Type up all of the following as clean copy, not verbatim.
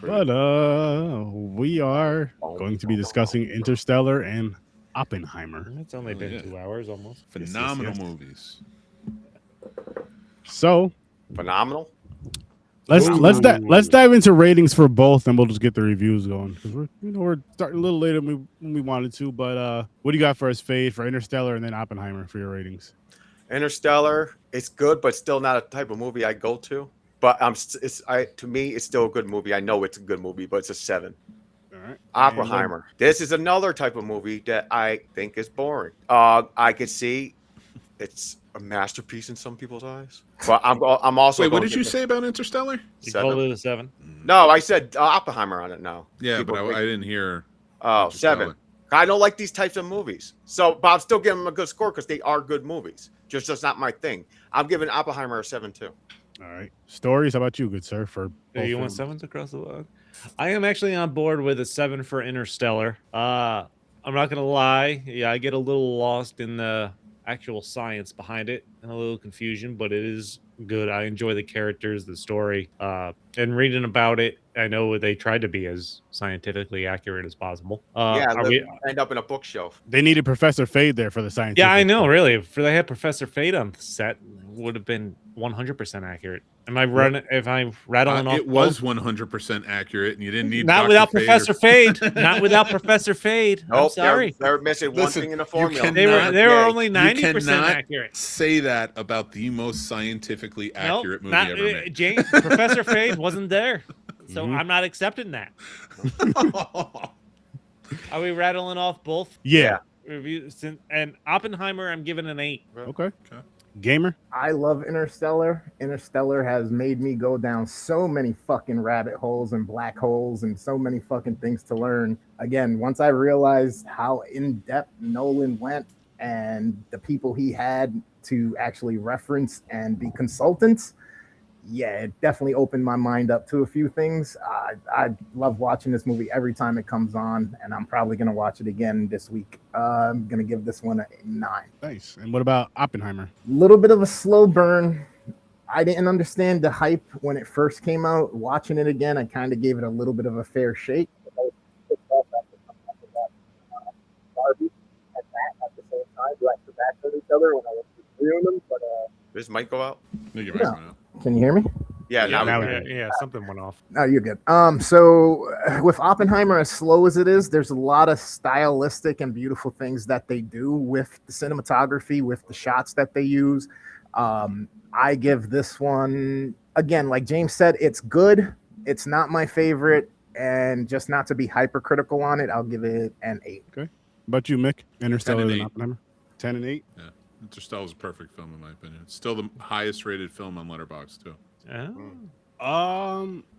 But we are going to be discussing Interstellar and Oppenheimer. It's only been 2 hours almost. Phenomenal yes. movies. So Phenomenal. let's dive into ratings for both, and we'll just get the reviews going because we're starting a little later than we wanted to. But what do you got for us, Fade, for Interstellar and then Oppenheimer for your ratings? Interstellar, it's good, but still not a type of movie I go to. But to me, it's still a good movie. I know it's a good movie, but it's a 7. All right. Oppenheimer. This is another type of movie that I think is boring. I could see it's a masterpiece in some people's eyes, but I'm also. Wait, what did you say about Interstellar? You called it a 7? No, I said Oppenheimer on it now. Yeah, but I didn't hear. Oh, 7. I don't like these types of movies. So, but I'm still giving them a good score because they are good movies. Just not my thing. I'm giving Oppenheimer a 7 too. All right. Stories. How about you, good sir? For You want 7s across the board? I am actually on board with a 7 for Interstellar. I'm not gonna lie. Yeah, I get a little lost in the actual science behind it and a little confusion, but it is good. I enjoy the characters, the story, and reading about it. I know they tried to be as scientifically accurate as possible. End up in a bookshelf. They needed Professor Fade there for the science. Yeah, I know. Really, if they had Professor Fade on the set, it would have been 100% accurate. Am I running? If I'm rattling off, it was 100% accurate, and you didn't need not Dr. without Fade Professor Fade. Not without Professor Fade. Nope, I'm sorry. They're missing one thing in the formula. They were only 90% accurate. Say that about the most scientifically accurate movie ever made. James, Professor Fade wasn't there, so I'm not accepting that. Are we rattling off both? Yeah. Reviews and Oppenheimer, I'm giving an 8. Okay. Gamer. I love Interstellar. Interstellar has made me go down so many fucking rabbit holes and black holes and so many fucking things to learn. Again, once I realized how in depth Nolan went and the people he had to actually reference and be consultants, yeah, it definitely opened my mind up to a few things. I love watching this movie every time it comes on, and I'm probably going to watch it again this week. I'm going to give this one a 9. Nice. And what about Oppenheimer? A little bit of a slow burn. I didn't understand the hype when it first came out. Watching it again, I kind of gave it a little bit of a fair shake. Barbie and that at the same time, like the back of each other when I was reviewing them. But this might go out. Can you hear me? Yeah, something went off. No, you're good. So with Oppenheimer, as slow as it is, there's a lot of stylistic and beautiful things that they do with the cinematography, with the shots that they use. I give this one, again, like James said, it's good. It's not my favorite, and just not to be hypercritical on it, I'll give it an 8. Okay. How about you, Mick? Interstellar and Oppenheimer? 10 and 8? Yeah. Interstellar is a perfect film in my opinion. It's still the highest rated film on Letterboxd too.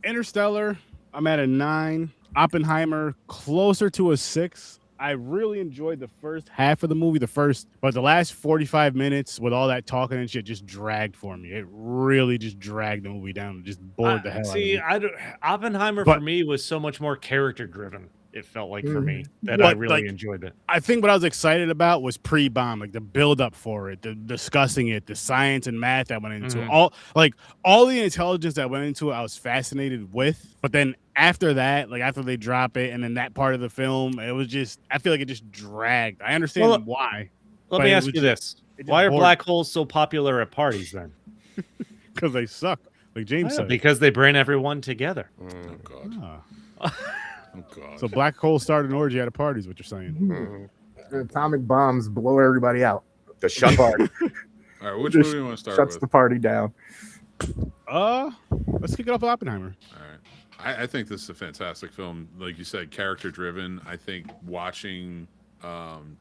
Interstellar, I'm at a 9. Oppenheimer, closer to a 6. I really enjoyed the first half of the movie, but the last 45 minutes with all that talking and shit just dragged for me. It really just dragged the movie down and just bored the hell out of me. Oppenheimer for me was so much more character driven. It felt like for me that I really enjoyed it. I think what I was excited about was pre-bomb, like the build up for it, the discussing it, the science and math that went into it. All the intelligence that went into it, I was fascinated with. But then after that, like after they drop it, and then that part of the film, it was just, I feel like it just dragged. I understand why. Let me ask you this: why are black holes so popular at parties then? Because they suck, like James said. Because they bring everyone together. Oh God. Oh God. So black holes started an orgy at a party is what you're saying. Atomic bombs blow everybody out. The shut party. All right, which movie do you want to start shuts with? the party down. Let's kick it off with Oppenheimer. All right. I think this is a fantastic film. Like you said, character driven. I think watching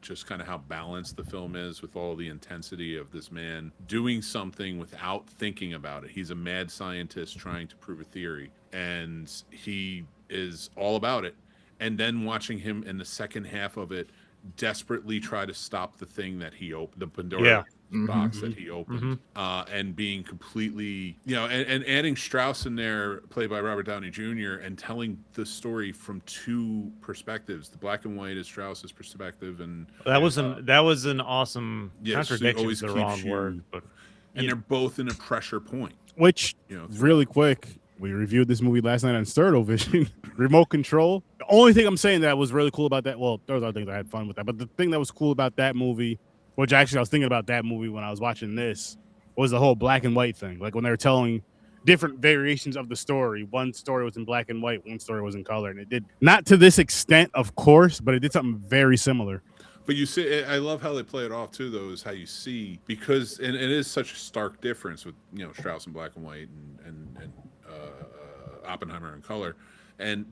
just kind of how balanced the film is with all the intensity of this man doing something without thinking about it. He's a mad scientist trying to prove a theory, and he is all about it. And then watching him in the second half of it desperately try to stop the thing that he opened, the Pandora box that he opened, and being completely, and adding Strauss in there, played by Robert Downey Jr., and telling the story from two perspectives. The black and white is Strauss's perspective, and that was an awesome contradiction. Is the wrong word, but they're both in a pressure point. Which, really quick, We reviewed this movie last night on Sturdo Vision. Remote control. The only thing I'm saying that was really cool about that, well, there was other things I had fun with that, but the thing that was cool about that movie, which actually I was thinking about that movie when I was watching this, was the whole black and white thing. Like when they were telling different variations of the story. One story was in black and white, one story was in color, and it did not to this extent, of course, but it did something very similar. But you see, I love how they play it off too. Though is how you see, because and it is such a stark difference with Strauss in black and white and Oppenheimer in color,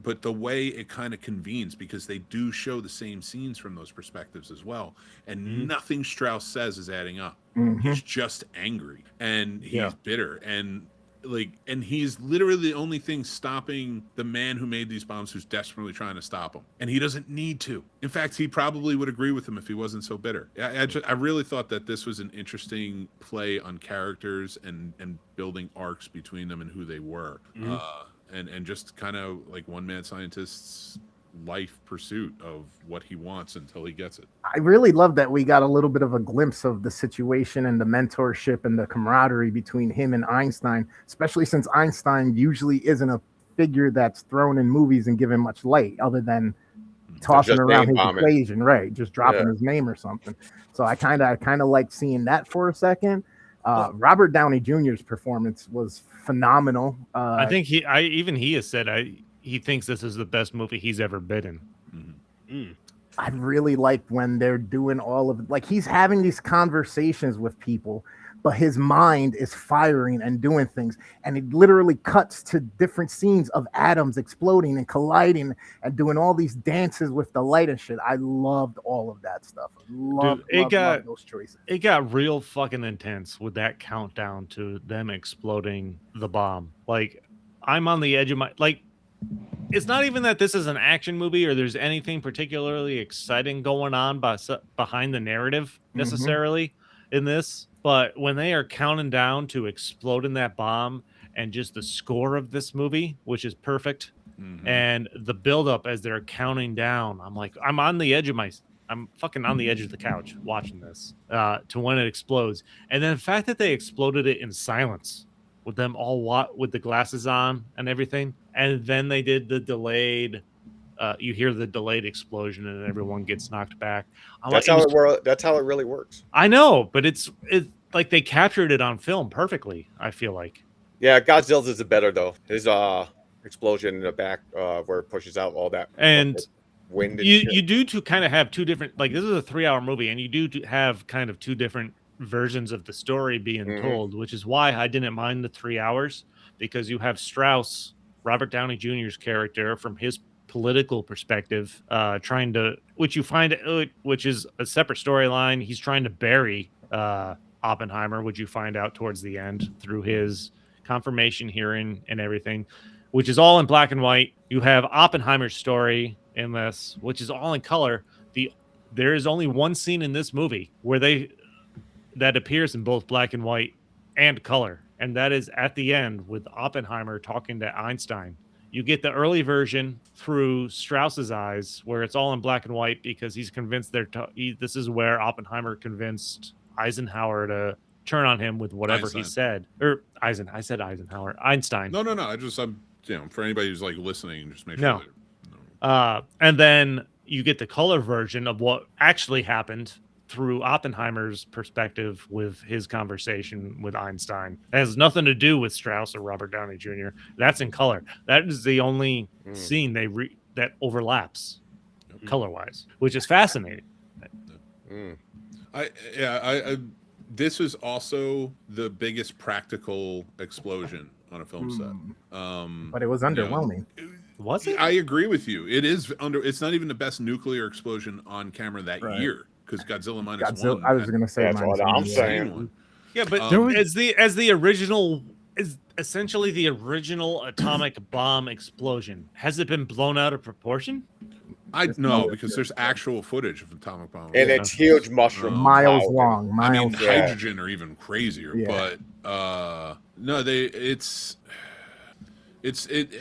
but the way it kind of convenes, because they do show the same scenes from those perspectives as well, and nothing Strauss says is adding up. He's just angry and he's bitter and he's literally the only thing stopping the man who made these bombs, who's desperately trying to stop him, and he doesn't need to. In fact, he probably would agree with him if he wasn't so bitter. I really thought that this was an interesting play on characters and building arcs between them and who they were, and just kind of like one man scientist's life pursuit of what he wants until he gets it. I really love that we got a little bit of a glimpse of the situation and the mentorship and the camaraderie between him and Einstein, especially since Einstein usually isn't a figure that's thrown in movies and given much light other than tossing around his equation, right? Just dropping his name or something. So I kind of like seeing that for a second. Robert Downey Jr.'s performance was phenomenal. I think he has said he thinks this is the best movie he's ever been in. I really like when they're doing all of like he's having these conversations with people, but his mind is firing and doing things, and it literally cuts to different scenes of atoms exploding and colliding and doing all these dances with the light and shit. I loved all of that stuff. Loved those choices. It got real fucking intense with that countdown to them exploding the bomb. Like I'm on the edge of my it's not even that this is an action movie or there's anything particularly exciting going on behind the narrative necessarily in this, but when they are counting down to exploding that bomb and just the score of this movie, which is perfect, and the buildup as they're counting down, I'm on the edge of I'm fucking on the edge of the couch watching this to when it explodes. And then the fact that they exploded it in silence with them all with the glasses on and everything. And then they did the delayed, you hear the delayed explosion and everyone gets knocked back. That's how it really works. I know, but it's like they captured it on film perfectly, I feel like. Yeah, Godzilla's is better though. His explosion in the back where it pushes out all that and wind. And you do to kind of have two different, like this is a 3-hour movie, and you do have kind of two different versions of the story being told, which is why I didn't mind the 3 hours, because you have Strauss, Robert Downey Jr.'s character, from his political perspective, trying to, which is a separate storyline. He's trying to bury Oppenheimer, which you find out towards the end through his confirmation hearing and everything, which is all in black and white. You have Oppenheimer's story in this, which is all in color. There is only one scene in this movie that appears in both black and white and color, and that is at the end with Oppenheimer talking to Einstein. You get the early version through Strauss's eyes, where it's all in black and white because he's convinced this is where Oppenheimer convinced Eisenhower to turn on him with whatever he said. Or I said Eisenhower. Einstein. No. I'm for anybody who's like listening, just make sure. And then you get the color version of what actually happened through Oppenheimer's perspective with his conversation with Einstein. It has nothing to do with Strauss or Robert Downey Jr. That's in color. That is the only scene that overlaps color-wise, which is fascinating. This is also the biggest practical explosion on a film set. But it was underwhelming. Was it? I agree with you. It's not even the best nuclear explosion on camera that year. Because Godzilla minus one. I was going to say that's what I'm saying. Yeah, but as the original is essentially the original atomic bomb explosion. Has it been blown out of proportion? No, because there's actual footage of atomic bomb, and it's huge mushroom miles long. Hydrogen are even crazier, but no,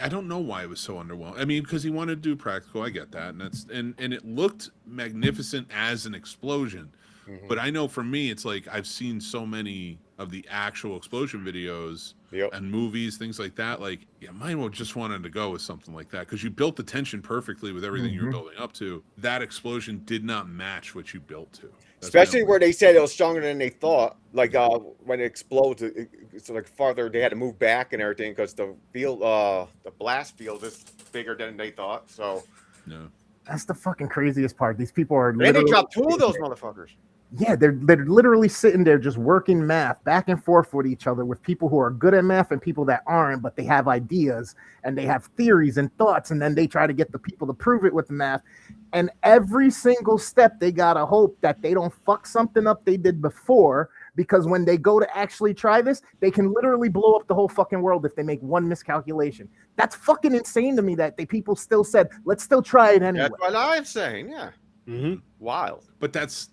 I don't know why it was so underwhelming. I mean, because he wanted to do practical, I get that, and it looked magnificent as an explosion, Mhm. But I know for me, it's like I've seen so many of the actual explosion videos Yep. and movies, things like that. Like, yeah, mine would just wanted to go with something like that because you built the tension perfectly with everything you were Mhm. building up to. That explosion did not match what you built to. That's Especially my where only- they said it was stronger than they thought. Like when it explodes, it's like farther. They had to move back and everything because the field, the blast field is bigger than they thought. So no. That's the fucking craziest part. These people are and they literally dropped 2 of those motherfuckers. yeah, they're literally sitting there just working math back and forth with each other with people who are good at math and people that aren't, but they have ideas and they have theories and thoughts, and then they try to get the people to prove it with the math. And every single step, they gotta hope that they don't fuck something up they did before, because when they go to actually try this, they can literally blow up the whole fucking world if they make one miscalculation. That's fucking insane to me that they people still said, let's still try it anyway. That's what I'm saying. Yeah, Mhm. wild. But that's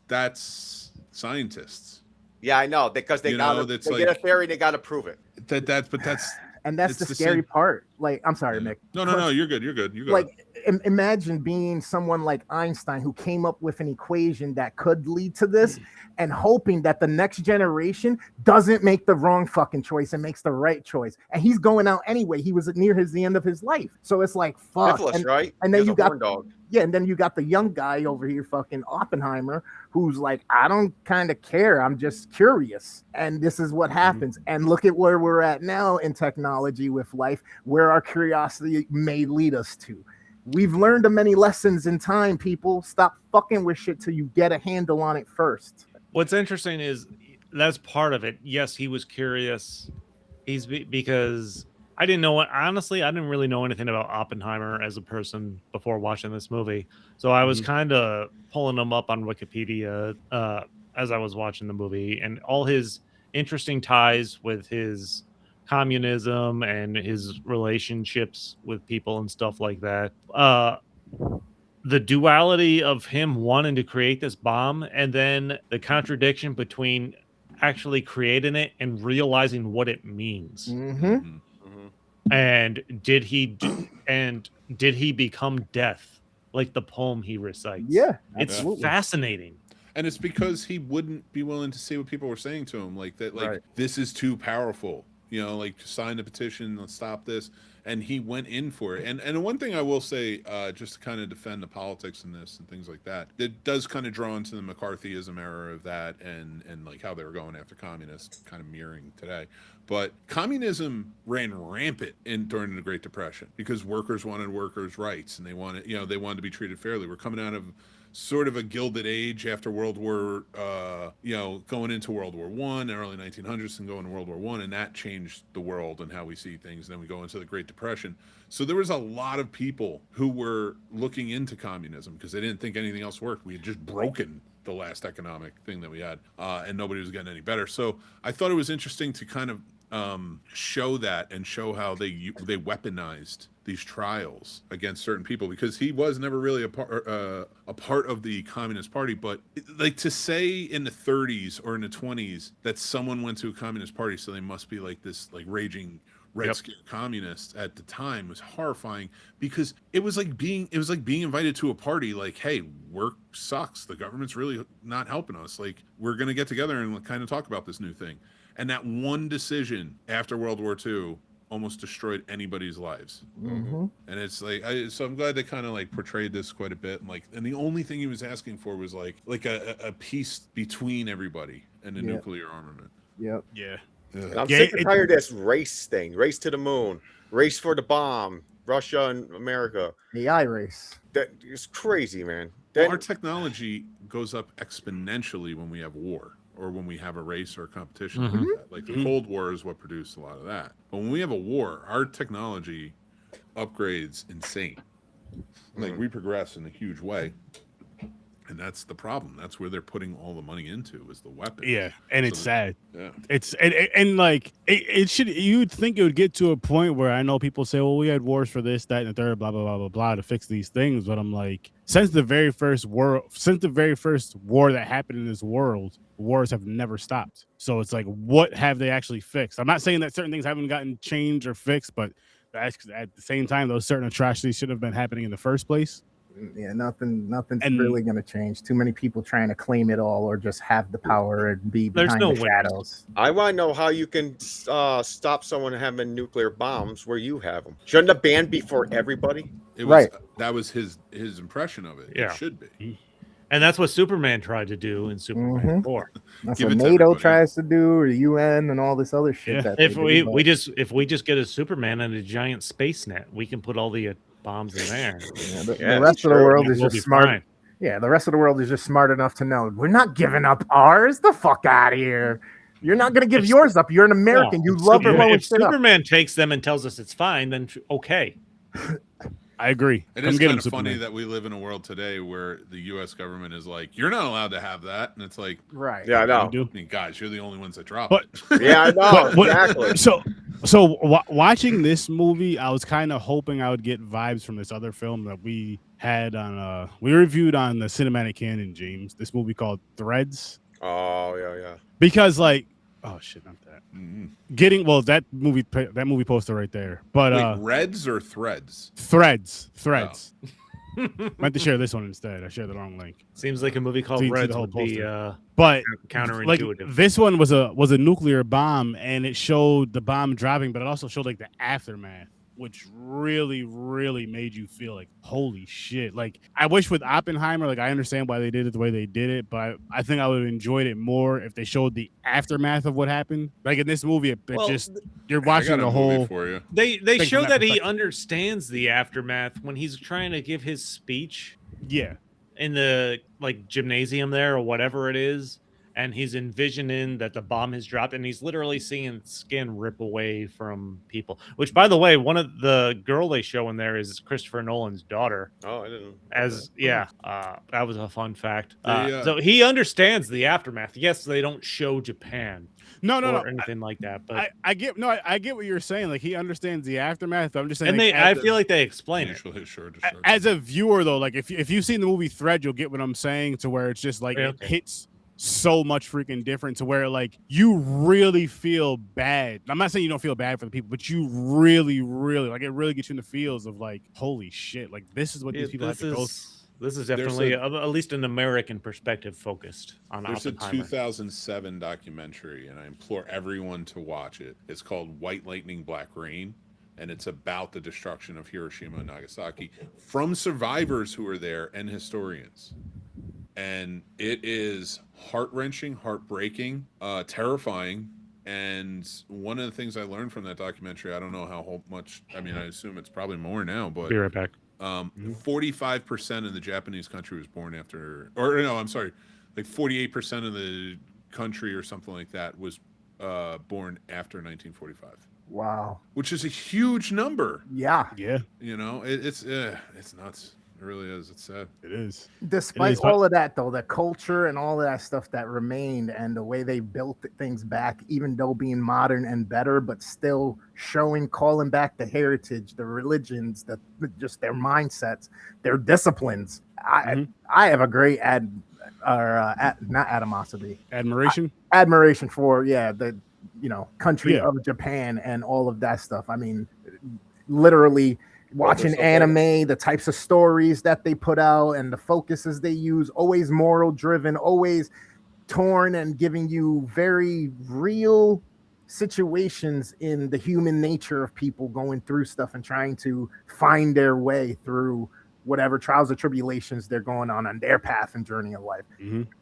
scientists. Yeah, I know because they You know, got that's they get a like- theory, they got to prove it. That's And that's It's the the scary same- part. Like, I'm sorry, yeah. Mick. No, you're good. You're good. Like, imagine being someone like Einstein who came up with an equation that could lead to this, and hoping that the next generation doesn't make the wrong fucking choice and makes the right choice. And he's going out anyway. He was near the end of his life. So it's like, fuck. Syphilis, right? and then He's you a got horn dog. Yeah, and then you got the young guy over here, fucking Oppenheimer, who's like, I don't kind of care. I'm just curious. And this is what happens. And look at where we're at now in technology with life, where our curiosity may lead us to. We've learned many lessons in time, people. Stop fucking with shit till you get a handle on it first. What's interesting is that's part of it. Yes, he was curious. Because I didn't know honestly, I didn't really know anything about Oppenheimer as a person before watching this movie. So I was kind of pulling him up on Wikipedia as I was watching the movie, and all his interesting ties with his communism and his relationships with people and stuff like that. The duality of him wanting to create this bomb and then the contradiction between actually creating it and realizing what it means. Mm-hmm. Mhm. And did he become death, like the poem he recites? Yeah, It's absolutely. fascinating. And it's because he wouldn't be willing to see what people were saying to him, like that, like Right. this is too powerful. You know, like sign the petition, let's stop this. And he went in for it. And one thing I will say, just to kind of defend the politics in this and things like that, it does kind of draw into the McCarthyism era of that, and like how they were going after communists, kind of mirroring today. But communism ran rampant during the Great Depression because workers wanted workers' rights, and they wanted to be treated fairly. We're coming out of sort of a gilded age after World War, going into World War One, early 1900s, and going to World War One, and that changed the world and how we see things. And then we go into the Great Depression. So there was a lot of people who were looking into communism because they didn't think anything else worked. We had just broken the last economic thing that we had, and nobody was getting any better. So I thought it was interesting to kind of show that and show how they weaponized these trials against certain people, because he was never really a part of the Communist Party. But like to say in the 30s or in the 20s that someone went to a Communist Party, so they must be like this like raging Red Scare communists at the time, was horrifying, because it was like being invited to a party like, hey, work sucks, the government's really not helping us, like we're gonna get together and kind of talk about this new thing. And that one decision after World War II almost destroyed anybody's lives. Mm-hmm. And it's like, so I'm glad they kind of like portrayed this quite a bit. And the only thing he was asking for was like a peace between everybody and the nuclear armament. Yep. Yeah. And I'm sick and tired of this race thing. Race to the moon. Race for the bomb. Russia and America. AI race. That is crazy, man. Well, Then, our technology goes up exponentially when we have war, or when we have a race or a competition like that. Like the Cold War is what produced a lot of that. But when we have a war, our technology upgrades insane. Like we progress in a huge way. And that's the problem. That's where they're putting all the money into, is the weapon. Yeah, and it's sad. Yeah. It's and like it should. You'd think it would get to a point where, I know people say, "Well, we had wars for this, that, and the third, blah blah blah blah blah, to fix these things." But I'm like, since the very first war that happened in this world, wars have never stopped. So it's like, what have they actually fixed? I'm not saying that certain things haven't gotten changed or fixed, but at the same time, those certain atrocities should have been happening in the first place. Yeah, nothing's And- really gonna change. Too many people trying to claim it all or just have the power and be There's behind no the winners. shadows. I want to know how you can stop someone having nuclear bombs where you have them. Shouldn't a ban be for everybody? It was Right. that was his impression of it. Yeah. It should be. And that's what Superman tried to do in Superman 4. That's Give what it to NATO everybody, tries to do, or UN and all this other shit. Yeah. That If they do, we but, just get a Superman and a giant space net, we can put all the bombs in there. yeah, the Yeah, rest of the true. world And is we'll just be smart. fine. Yeah, the rest of the world is just smart enough to know we're not giving up ours. The fuck out of here. You're not gonna give If- yours up. You're an American. No, You love blowing if shit up. Superman takes them and tells us it's fine, then okay. I agree. It Come is get kind him, of funny Superman. that we live in a world today where the U.S. government is like, "You're not allowed to have that," and it's like, Right. Yeah, I know. You do. I mean, guys, you're the only ones that drop But- it. Yeah, I know. But what- Exactly. So watching this movie, I was kind of hoping I would get vibes from this other film that we had on. We reviewed on the Cinematic Canon, James. This movie called Threads, Oh, yeah. because like, oh shit, not that. Mhm. That movie poster right there. But Wait, Reds or Threads? Threads. Meant to share this one instead. I shared the wrong link. Seems like a movie called So you can see Reds the whole would be poster. But like counterintuitive. this one was a nuclear bomb, and it showed the bomb dropping, but it also showed like the aftermath, which really made you feel like, holy shit. Like, I wish with Oppenheimer, like, I understand why they did it the way they did it, but I think I would have enjoyed it more if they showed the aftermath of what happened. Like in this movie, you're I watching got a the movie whole. for you. They Think show from that that he perspective. understands the aftermath when he's trying to give his speech Yeah, in the like gymnasium there or whatever it is, and he's envisioning that the bomb has dropped, and he's literally seeing skin rip away from people. Which, by the way, one of the girl they show in there is Christopher Nolan's daughter. Oh, I didn't. That was a fun fact. They, So he understands the aftermath. Yes, they don't show Japan no, or anything like that, but I get what you're saying. Like, he understands the aftermath. But I'm just saying, and like, I feel like they explain it. Initial hit, sure, as a viewer though, like if you've seen the movie Thread, you'll get what I'm saying, to where it's just like Yeah, it okay. hits so much freaking different, to where like you really feel bad. I'm not saying you don't feel bad for the people, but you really like, it really gets you in the feels of like, holy shit, like this is what these people have to go through. This is There's definitely at least an American perspective focused on There's a Oppenheimer. 2007 documentary, and I implore everyone to watch it. It's called White Lightning, Black Rain, and it's about the destruction of Hiroshima and Nagasaki from survivors who were there and historians. And it is heart-wrenching, heartbreaking, terrifying. And one of the things I learned from that documentary, I don't know how much, I mean, I assume it's probably more now, but Be right back. 45% of the Japanese country was born after, or no, I'm sorry, like 48% of the country or something like that was born after 1945, Wow. which is a huge number. Yeah. Yeah, You know, it's nuts. It really is. It's sad. it is. Despite is, but- all of that, though, the culture and all of that stuff that remained and the way they built things back, even though being modern and better, but still calling back the heritage, the religions, just their mindsets, their disciplines. I have a great not animosity, admiration for the country of Japan and all of that stuff. I mean, literally watching anime, the types of stories that they put out and the focuses they use, always moral driven, always torn and giving you very real situations in the human nature of people going through stuff and trying to find their way through whatever trials or tribulations they're going on their path and journey of life.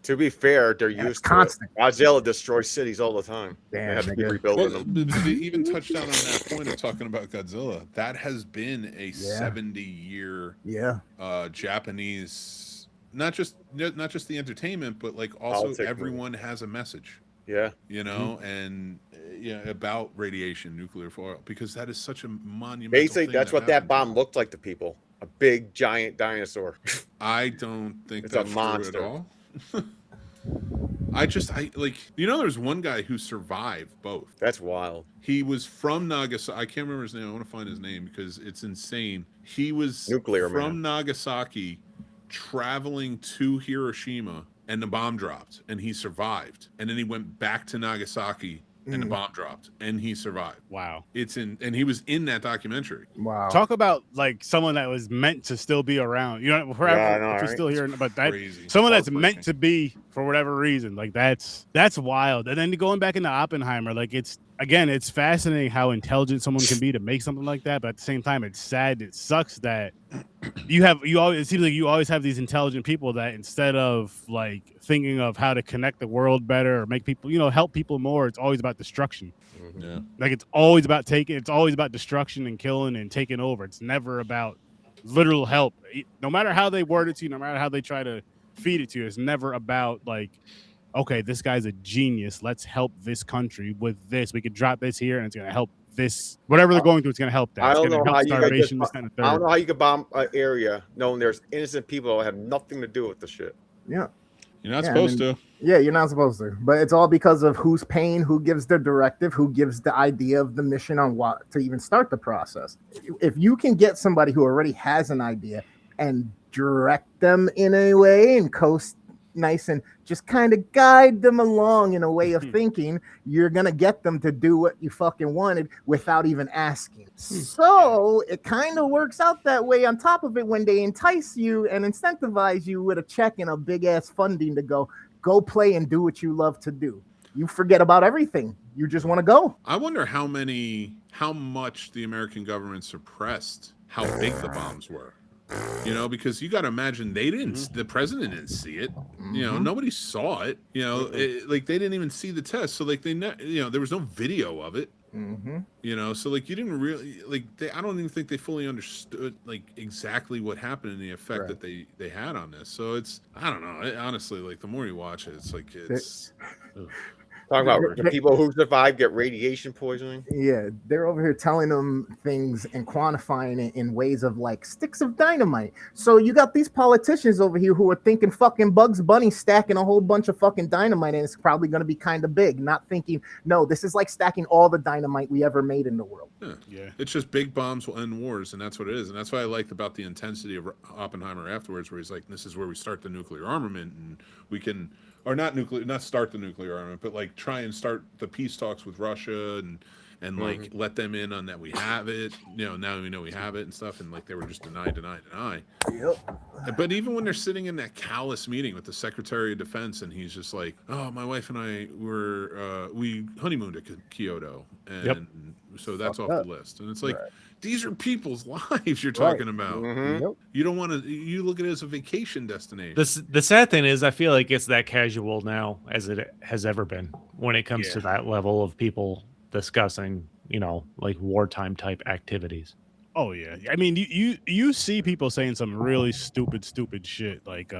To be fair, they're Yeah, it's used to constant. it. Godzilla destroys cities all the time. Damn, They have to be nigga. rebuilding Well, them. they even touched down on that point of talking about Godzilla. That has been a 70-year Yeah. Japanese, not just the entertainment, but like also Politics, everyone has a message. Yeah. You know, and about radiation, nuclear fallout, because that is such a monumental. Basically, thing that's what that happened. bomb looked like to people. A big, giant dinosaur. I don't think It's a that's monster. true at all. There's one guy who survived both. That's wild. He was from Nagasaki. I can't remember his name. I want to find his name because it's insane. He was Nuclear from Nagasaki, traveling to Hiroshima, and the bomb dropped, and he survived. And then he went back to Nagasaki and the bomb dropped, and he survived. Wow. And he was in that documentary. Wow. Talk about like someone that was meant to still be around. You know, forever. Yeah, I know, if he's right? still here, but that Crazy. someone that's Heartbreaking. meant to be for whatever reason, like that's wild. And then going back into Oppenheimer, like it's fascinating how intelligent someone can be to make something like that. But at the same time, it's sad. It sucks that it seems like you always have these intelligent people that instead of like thinking of how to connect the world better or make people, help people more, it's always about destruction. Yeah. Like it's always about destruction and killing and taking over. It's never about literal help. No matter how they word it to you, no matter how they try to feed it to you, it's never about like, okay, this guy's a genius. Let's help this country with this. We could drop this here and it's going to help this. Whatever they're going through, it's going to help that. I don't It's going know to how help you starvation, guys this, that, and the I don't third. know how you could bomb an area knowing there's innocent people that have nothing to do with the shit. Yeah. You're not Yeah, supposed to. Yeah, you're not supposed to. But it's all because of who's paying, who gives the directive, who gives the idea of the mission on what to even start the process. If you can get somebody who already has an idea and direct them in a way and coast nice and just kind of guide them along in a way of thinking, you're gonna get them to do what you fucking wanted without even asking. So it kind of works out that way. On top of it, when they entice you and incentivize you with a check and a big ass funding to go play and do what you love to do, you forget about everything. You just want to go. I wonder how much the American government suppressed how big the bombs were. Because you got to imagine the president didn't see it. Nobody saw it. Like they didn't even see the test. So like there was no video of it. So like you didn't really I don't even think they fully understood like exactly what happened and the effect that they had on this. So I don't know. Honestly, like the more you watch it, it's like it's. Talking about the people who survive get radiation poisoning. Yeah, they're over here telling them things and quantifying it in ways of like sticks of dynamite. So you got these politicians over here who are thinking fucking Bugs Bunny stacking a whole bunch of fucking dynamite and it's probably going to be kind of big, not thinking, no, this is like stacking all the dynamite we ever made in the world. Yeah. It's just big bombs will end wars, and that's what it is. And that's what I liked about the intensity of Oppenheimer afterwards, where he's like, this is where we start the nuclear armament, and we can... Or not start the nuclear armament, but like try and start the peace talks with Russia and like let them in on that we have it. Now we know we have it and stuff. And like they were just deny. Yep. But even when they're sitting in that callous meeting with the Secretary of Defense, and he's just like, "Oh, my wife and I we honeymooned at Kyoto, and so that's off the list." And it's like. Right. These are people's lives you're talking about. Yep. You don't want to. You look at it as a vacation destination. The sad thing is, I feel like it's that casual now as it has ever been when it comes to that level of people discussing, like wartime type activities. Oh yeah, I mean, you see people saying some really stupid shit like.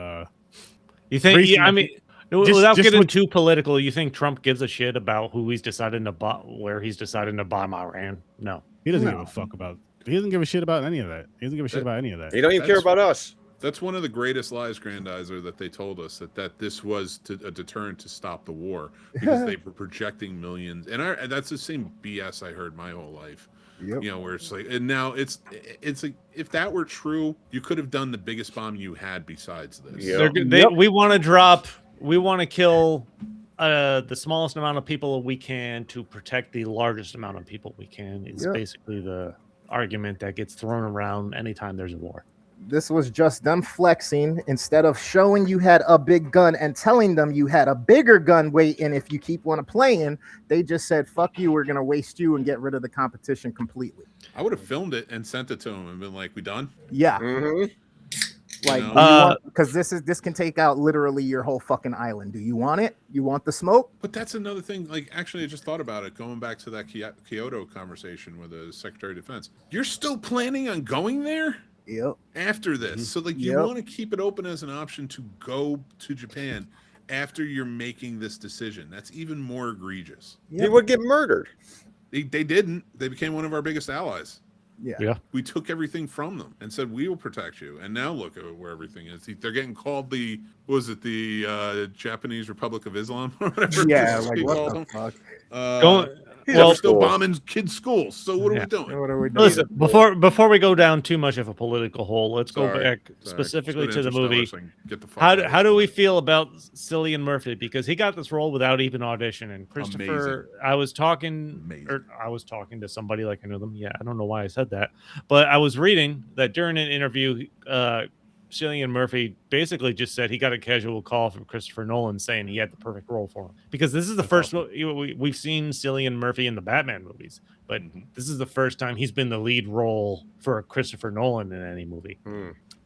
You think? Yeah, I mean. Without getting too political, you think Trump gives a shit about who he's deciding to where he's deciding to bomb Iran? No. He doesn't give a fuck about. He doesn't give a shit about any of that. He doesn't give a shit about any of that. He don't even care about us. That's one of the greatest lies, Grandizer, that they told us that this was a deterrent to stop the war because they were projecting millions. And that's the same BS I heard my whole life. Yep. Where it's like, and now it's like if that were true, you could have done the biggest bomb you had besides this. Yep. We want to drop. We want to kill the smallest amount of people we can to protect the largest amount of people we can. It's basically the argument that gets thrown around anytime there's a war. This was just them flexing instead of showing you had a big gun and telling them you had a bigger gun waiting if you keep on playing. They just said, fuck you, we're going to waste you and get rid of the competition completely. I would have filmed it and sent it to him and been like, we done? Yeah. Like, because this can take out literally your whole fucking island. Do you want it? You want the smoke? But that's another thing. Like, actually, I just thought about it. Going back to that Kyoto conversation with the Secretary of Defense, you're still planning on going there? Yep. After this, so like you want to keep it open as an option to go to Japan after you're making this decision. That's even more egregious. Yep. They would get murdered. They didn't. They became one of our biggest allies. Yeah. We took everything from them and said we will protect you. And now look at where everything is. They're getting called the Japanese Republic of Islam or whatever. Yeah, like what the fuck? Well, we're still bombing kids' schools. So what are we doing? What are we doing? Listen, before we go down too much of a political hole, let's go back specifically Let's go to the Interstellar movie. so I can get the fuck out of How this do we place. feel about Cillian Murphy? Because he got this role without even auditioning. Christopher, I was talking to somebody like I know them. Yeah, I don't know why I said that, but I was reading that during an interview, Cillian Murphy basically just said he got a casual call from Christopher Nolan saying he had the perfect role for him. Because this is the first we've seen Cillian Murphy in the Batman movies, but this is the first time he's been the lead role for Christopher Nolan in any movie.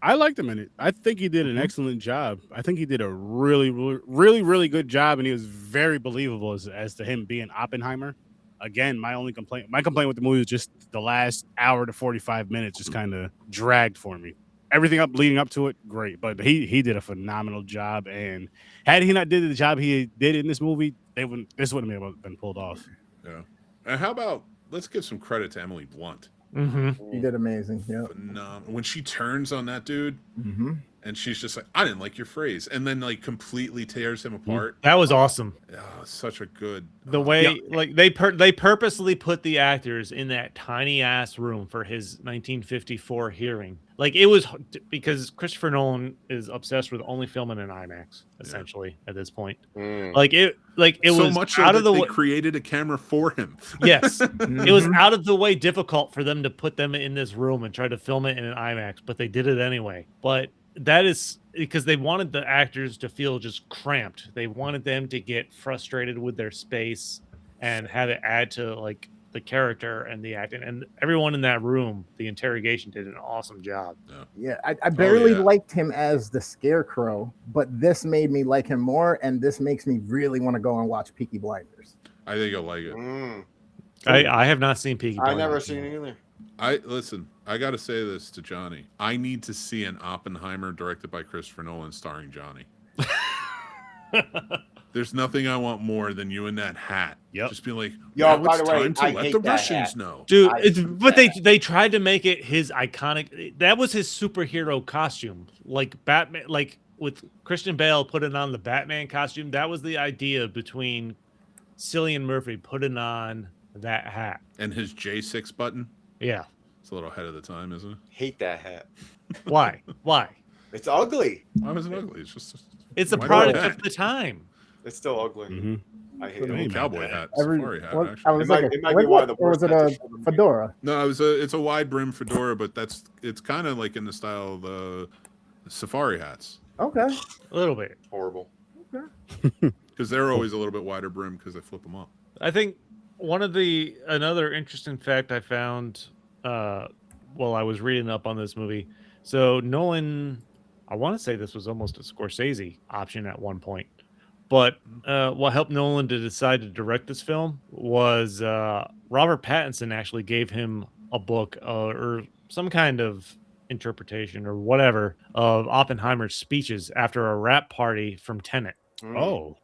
I liked him in it. I think he did an excellent job. I think he did a really good job, and he was very believable as to him being Oppenheimer. Again, my complaint with the movie was just the last hour to 45 minutes just kind of dragged for me. Everything leading up to it, great, but he did a phenomenal job. And had he not did the job he did in this movie, this wouldn't have been pulled off. Yeah. And how about let's give some credit to Emily Blunt. He did amazing. Yeah. When she turns on that dude, and she's just like, "I didn't like your phrase," and then like completely tears him apart. That was awesome. Such a good the way like they purposely put the actors in that tiny ass room for his 1954 hearing. Like it was because Christopher Nolan is obsessed with only filming in IMAX essentially at this point. Like it so was much out of the way. They created a camera for him. Yes, it was out of the way difficult for them to put them in this room and try to film it in an IMAX, but they did it anyway. But that is because they wanted the actors to feel just cramped. They wanted them to get frustrated with their space and have it add to like the character and the acting. And everyone in that room, the interrogation, did an awesome job. Yeah, I barely liked him as the Scarecrow, but this made me like him more, and this makes me really want to go and watch Peaky Blinders. I think you'll like it. I have not seen Peaky Blinders. I never seen it either. I got to say this to Johnny. I need to see an Oppenheimer directed by Christopher Nolan starring Johnny. There's nothing I want more than you in that hat. Just be like, yo, now it's time to let the Russians know. Dude, but they tried to make it his iconic. That was his superhero costume. Like Batman, like with Christian Bale putting on the Batman costume. That was the idea between Cillian Murphy putting on that hat. And his J6 button. Yeah. It's a little ahead of the time, isn't it? Hate that hat. Why? It's ugly. Why was it ugly? It's a product of the time. It's still ugly. I hate it. Cowboy hat, safari hat. It Actually, might be one of the worst. Or was it a fedora? No, it's a wide brim fedora, but it's kind of like in the style of the safari hats. Okay, a little bit horrible. Okay, because they're always a little bit wider brim because they flip them up. I think another interesting fact I found while I was reading up on this movie. So Nolan, I want to say this was almost a Scorsese option at one point. But what helped Nolan to decide to direct this film was Robert Pattinson actually gave him a book or some kind of interpretation or whatever of Oppenheimer's speeches after a rap party from Tenet. Oh,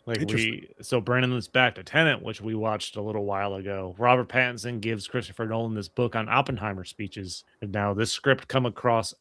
so bringing this back to Tenet, which we watched a little while ago, Robert Pattinson gives Christopher Nolan this book on Oppenheimer speeches, and now this script comes across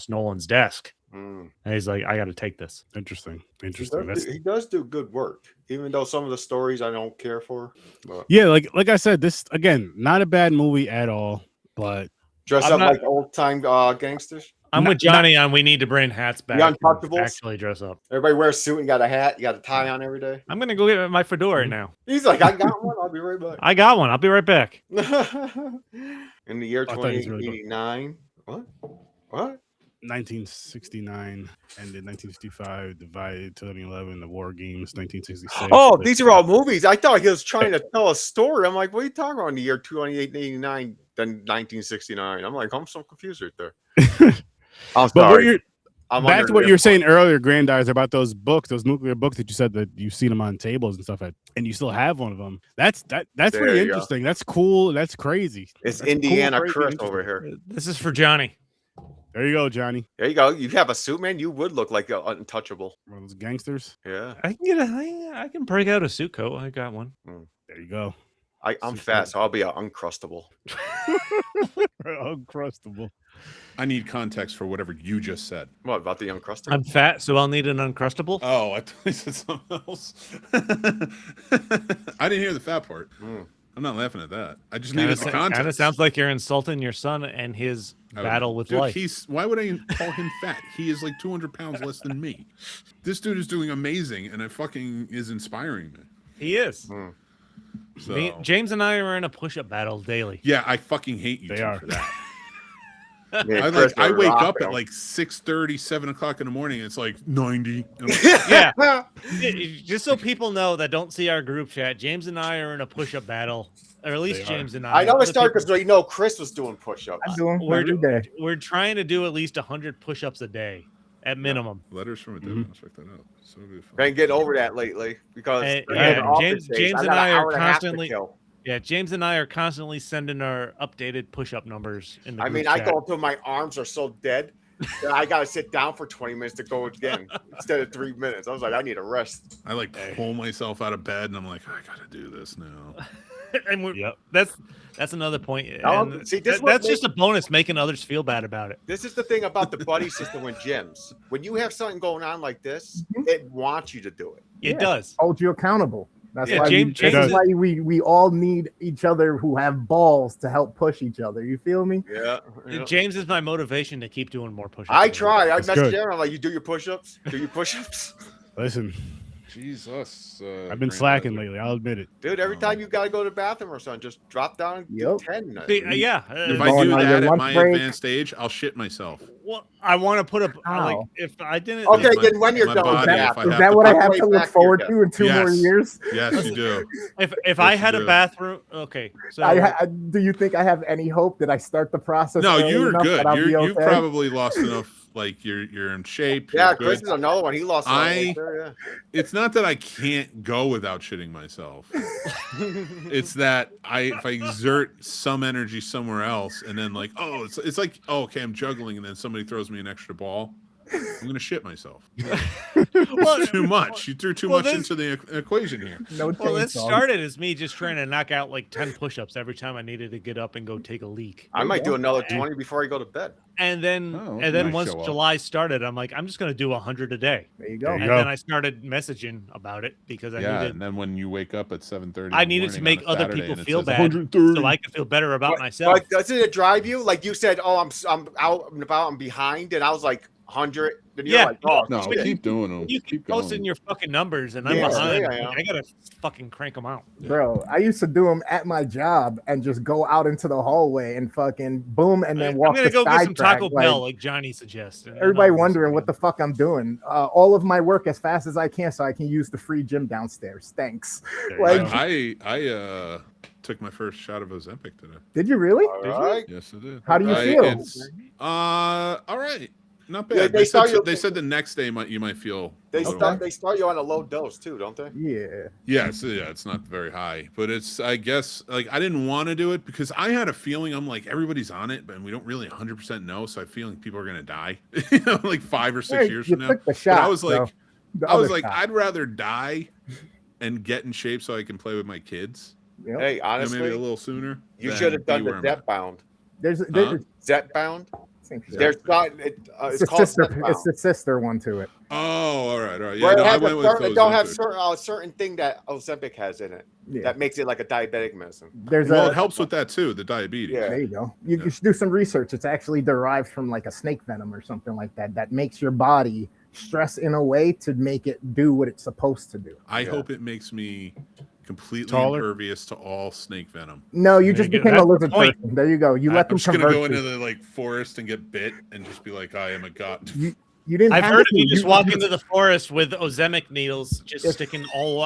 Nolan's desk, and he's like, "I got to take this." Interesting. He does do good work, even though some of the stories I don't care for. But. Yeah, like I said, this again, not a bad movie at all, but dress up like old time gangsters. I'm with Johnny on we need to bring hats back. Actually dress up. Everybody wears a suit and got a hat. You got a tie on every day. I'm going to go get my fedora now. He's like, I got one. I'll be right back. I got one. I'll be right back. In the year 2089. What? 1969 ended 1955, divided 2011, the War Games, 1966. Oh, these are all movies. I thought he was trying to tell a story. I'm like, what are you talking about in the year 2889, then 1969? I'm like, I'm so confused right there. I'm sorry. Back to what you were saying earlier, Grandize, about those books, those nuclear books that you said that you've seen them on tables and stuff, and you still have one of them. That's pretty interesting. That's cool. That's crazy. It's that's Indiana Chris over here. This is for Johnny. There you go, Johnny. There you go. You have a suit, man. You would look like untouchable. One of those gangsters. Yeah. I can break out a suit coat. I got one. There you go. I'm fat, so I'll be an uncrustable. Uncrustable. I need context for whatever you just said. What about the uncrustable? I'm fat, so I'll need an uncrustable. Oh, I thought you said something else. I didn't hear the fat part. I'm not laughing at that. I just needed the context. Kind of sounds like you're insulting your son and his battle with dude, life. Why would I call him fat? He is like 200 pounds less than me. This dude is doing amazing, and it fucking is inspiring me. He is. So, James and I are in a push-up battle daily. yeah, I fucking hate you They two are. for that. Yeah, I wake up at like 6:30, 7 o'clock in the morning. It's like 90. And I'm like, Yeah. Just so people know that don't see our group chat, James and I are in a push-up battle. Or at least James and I. I know Other it started people- because we know Chris was doing push-ups. I'm doing We're, every day. we're trying to do at least 100 push-ups a day at minimum. letters from a Damon. I'll check that out. So good. Been getting over that lately because Yeah, office James days, and got I an are hour and a half to constantly- kill. Yeah, James and I are constantly sending our updated push-up numbers in the I group mean, chat. I go until my arms are so dead that I gotta sit down for 20 minutes to go again instead of 3 minutes. I was like, I need a rest. I like pull myself out of bed and I'm like, I gotta do this now. And that's another point. No, And see, this is what that's just a bonus, making others feel bad about it. This is the thing about the buddy system with gyms. When you have something going on like this, it wants you to do it. It Yeah. does. Hold you accountable. That's Yeah, why James that's is- why we all need each other who have balls to help push each other. You feel me? Yeah. James is my motivation to keep doing more push-ups. I try. I That's message good. Aaron. I'm like, you do your push-ups? Do your push-ups? Listen, Jesus. I've been slacking lately. I'll admit it. Dude, every time you gotta go to the bathroom or something, just drop down and Yep. do 10. Yeah. If I Going do on your that at lunch my break. advanced age, I'll shit myself. Well, I want to put up like Ow. if I didn't. Okay, my- then when you're my done with body, that, if I Is have that to what I put have way to look back forward here, to in 2 more Yes. years? Yes, you do. If I Yes, had you a do. bathroom, okay. So Do you think I have any hope that I start the process? No, early you're enough good. that I'll be You've okay? probably lost enough. Like you're in shape. Yeah, You're Chris good. is another one. He lost. I- Yeah. It's not that I can't go without shitting myself. It's that if I exert some energy somewhere else, and then like, it's like, okay, I'm juggling, and then somebody throws me an extra ball, I'm gonna shit myself. well, Too much. You threw too Well, much this- into the equation here. No well, it chainsaw. started as me just trying to knock out like 10 push-ups every time I needed to get up and go take a leak. I might do another 20 before I go to bed. And then Oh, and then nice once show up. July started, I'm like, I'm just gonna do 100 a day. There you go. There you And go. then I started messaging about it because I Yeah, needed and then when you wake up at 7:30, I needed to make other people feel bad so I could feel better about But- myself. But doesn't it drive you? Like you said, oh, I'm out and about, I'm behind, and I was like 100. Then you're Yeah. like, oh, No, shit. keep doing them. You keep going. posting your fucking numbers, and I'm Yeah, behind. yeah, yeah. I gotta fucking crank them out. Bro, I used to do them at my job and just go out into the hallway and fucking boom and then walk I'm gonna the go get side some track, Taco like, Bell, like Johnny suggested. and everybody I'll just- wondering what the fuck I'm doing. All of my work as fast as I can so I can use the free gym downstairs. Thanks. There you Like- go. I took my first shot of Ozempic today. Did you really? All right. Yes, I did. How do you feel? It's, all right. Not Yeah, bad. they They, start said, you- they said the next day you might feel. They a little- start you on a low dose too, don't they? Yeah. It's not very high, but it's, I guess, like I didn't want to do it because I had a feeling I'm like everybody's on it, but we don't really 100% know. So I feel like people are gonna die, like 5 or 6 Hey, years you from now. took the But shot. I was like, though. The I was other like, shot. I'd rather die and get in shape so I can play with my kids. Yep. Hey, You know, honestly, maybe a little sooner. you than should have done be the where I'm at. Zep Bound. There's Huh? Zep Bound. same shit. There's not. It's It's the called sister. Zep Bound. It's the sister one to it. Oh, all right. Yeah, Where no, it I has went a with certain, those. it don't have Ozempic. certain thing that Ozempic has in it Yeah. that makes it like a diabetic medicine. There's Well, a. it helps with that too, the diabetes. Yeah. There you go. You Yeah. should do some research. It's actually derived from like a snake venom or something like that. That makes your body stress in a way to make it do what it's supposed to do. I Yeah. hope it makes me completely Taller? impervious to all snake venom. No, you There just you go. became a That's the lizard point. person. There you go. You let I'm them just gonna convert go you. into the like forest and get bit and just be like, I am a god. You didn't. I've have heard of to. you just walk into the forest with Ozempic needles just If- sticking all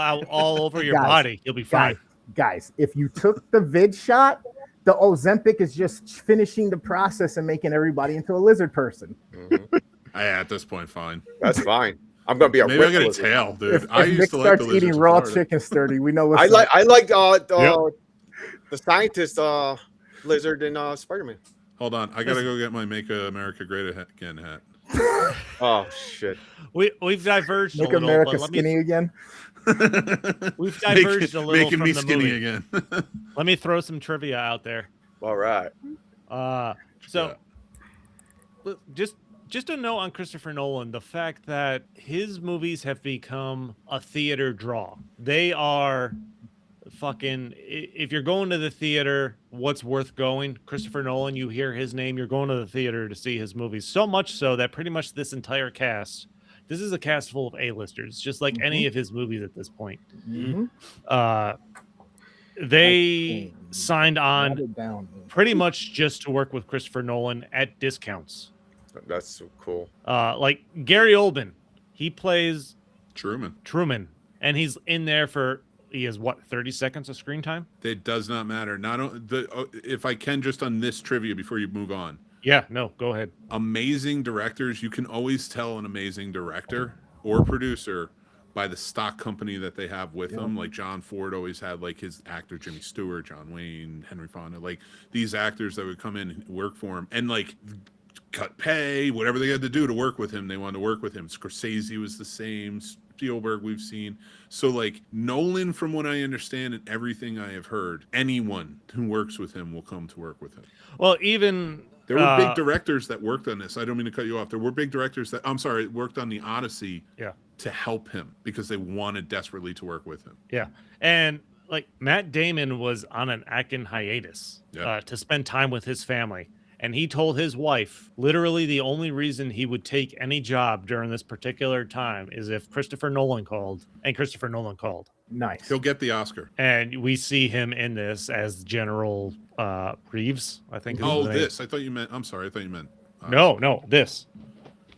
over your Guys, body. You'll be fine. Guys, if you took the vid shot, the Ozempic is just finishing the process and making everybody into a lizard person. Mhm. At this point, fine. That's fine. I'm gonna be a Maybe I got a lizard. tail, dude. If, I if used Nick to like starts the lizards eating in raw Florida. chicken sturdy, we know what's I like Yep. the scientist lizard in Spider-Man. Hold on, I gotta go get my "Make America Great Again" hat. Oh shit! We've diverged Make a little, America but let me skinny again. We've diverged a little making from me the skinny movie. again. Let me throw some trivia out there. All right. So just a note on Christopher Nolan, the fact that his movies have become a theater draw. They are fucking, if you're going to the theater, what's worth going? Christopher Nolan, you hear his name, you're going to the theater to see his movies. So much so that pretty much this entire cast, this is a cast full of A-listers, just like any of his movies at this point. They signed on pretty much just to work with Christopher Nolan at discounts. That's so cool. Like Gary Oldman, he plays Truman, and he's in there for, he has what, 30 seconds of screen time? It does not matter. If I can, just on this trivia before you move on. Yeah, no, go ahead. Amazing directors, you can always tell an amazing director or producer by the stock company that they have with them. Like John Ford always had like his actor Jimmy Stewart, John Wayne, Henry Fonda, like these actors that would come in and work for him and like cut pay, whatever they had to do to work with him, they wanted to work with him. Scorsese was the same, Spielberg we've seen. So like Nolan, from what I understand and everything I have heard, anyone who works with him will come to work with him. Well, even there were big directors that worked on this. I don't mean to cut you off. There were big directors that, worked on the Odyssey to help him because they wanted desperately to work with him. Yeah. And like Matt Damon was on an acting hiatus to spend time with his family. And he told his wife, literally the only reason he would take any job during this particular time is if Christopher Nolan called, and Christopher Nolan called. Nice. He'll get the Oscar. And we see him in this as General Reeves, I think. Oh, this. I thought you meant, I'm sorry. I thought you meant. No, this.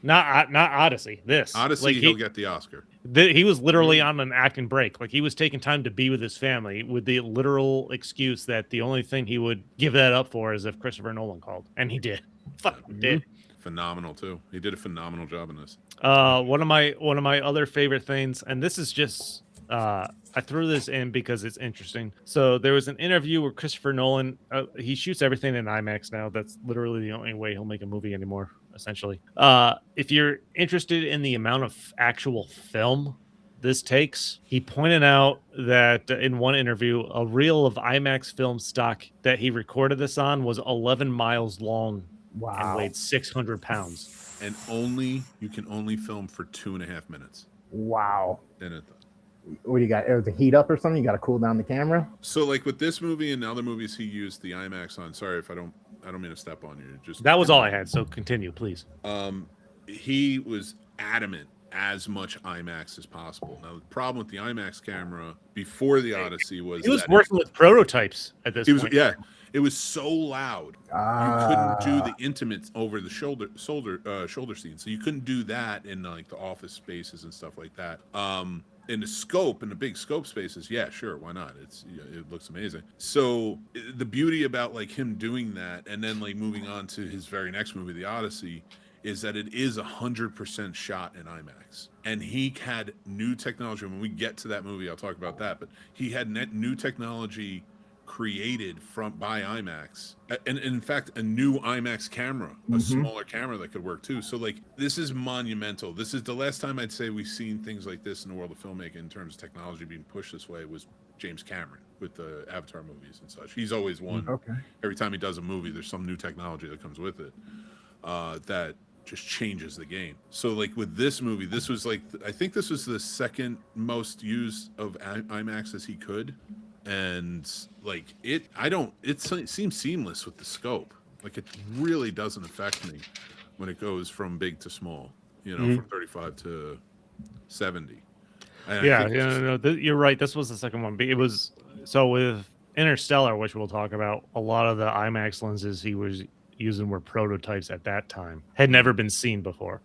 Not Odyssey. This. Odyssey, like he'll get the Oscar. He was literally on an acting break. Like he was taking time to be with his family with the literal excuse that the only thing he would give that up for is if Christopher Nolan called. And he did. Fucking did. Phenomenal too. He did a phenomenal job in this. One of my other favorite things, and this is just I threw this in because it's interesting. So there was an interview where Christopher Nolan, he shoots everything in IMAX now. That's literally the only way he'll make a movie anymore, essentially. If you're interested in the amount of actual film this takes, he pointed out that in one interview, a reel of IMAX film stock that he recorded this on was 11 miles long and weighed 600 pounds. And you can only film for 2.5 minutes. Wow. And what do you got? The heat up or something? You got to cool down the camera? So like with this movie and other movies he used the IMAX on. Sorry if I don't mean to step on you. That was all I had, so continue, please. He was adamant as much IMAX as possible. Now the problem with the IMAX camera before the Odyssey was he was working with prototypes at this point. It was so loud you couldn't do the intimates over the shoulder scene. So you couldn't do that in like the office spaces and stuff like that. In the scope, in the big scope spaces, yeah, sure, why not? It looks amazing. So the beauty about like him doing that and then like moving on to his very next movie, The Odyssey, is that it is 100% shot in IMAX. And he had new technology. When we get to that movie, I'll talk about that. But he had new technology created by IMAX, and in fact a new IMAX camera, a smaller camera that could work too. So like this is monumental. This is the last time I'd say we've seen things like this in the world of filmmaking in terms of technology being pushed this way was James Cameron with the Avatar movies and such. He's always one. Every time he does a movie, there's some new technology that comes with it that just changes the game. So like with this movie, this was like, I think this was the second most used of IMAX as he could. And like it seems seamless with the scope. Like it really doesn't affect me when it goes from big to small, from 35 to 70. And you're right. This was the second one. It was so with Interstellar, which we'll talk about, a lot of the IMAX lenses he was using were prototypes at that time, had never been seen before.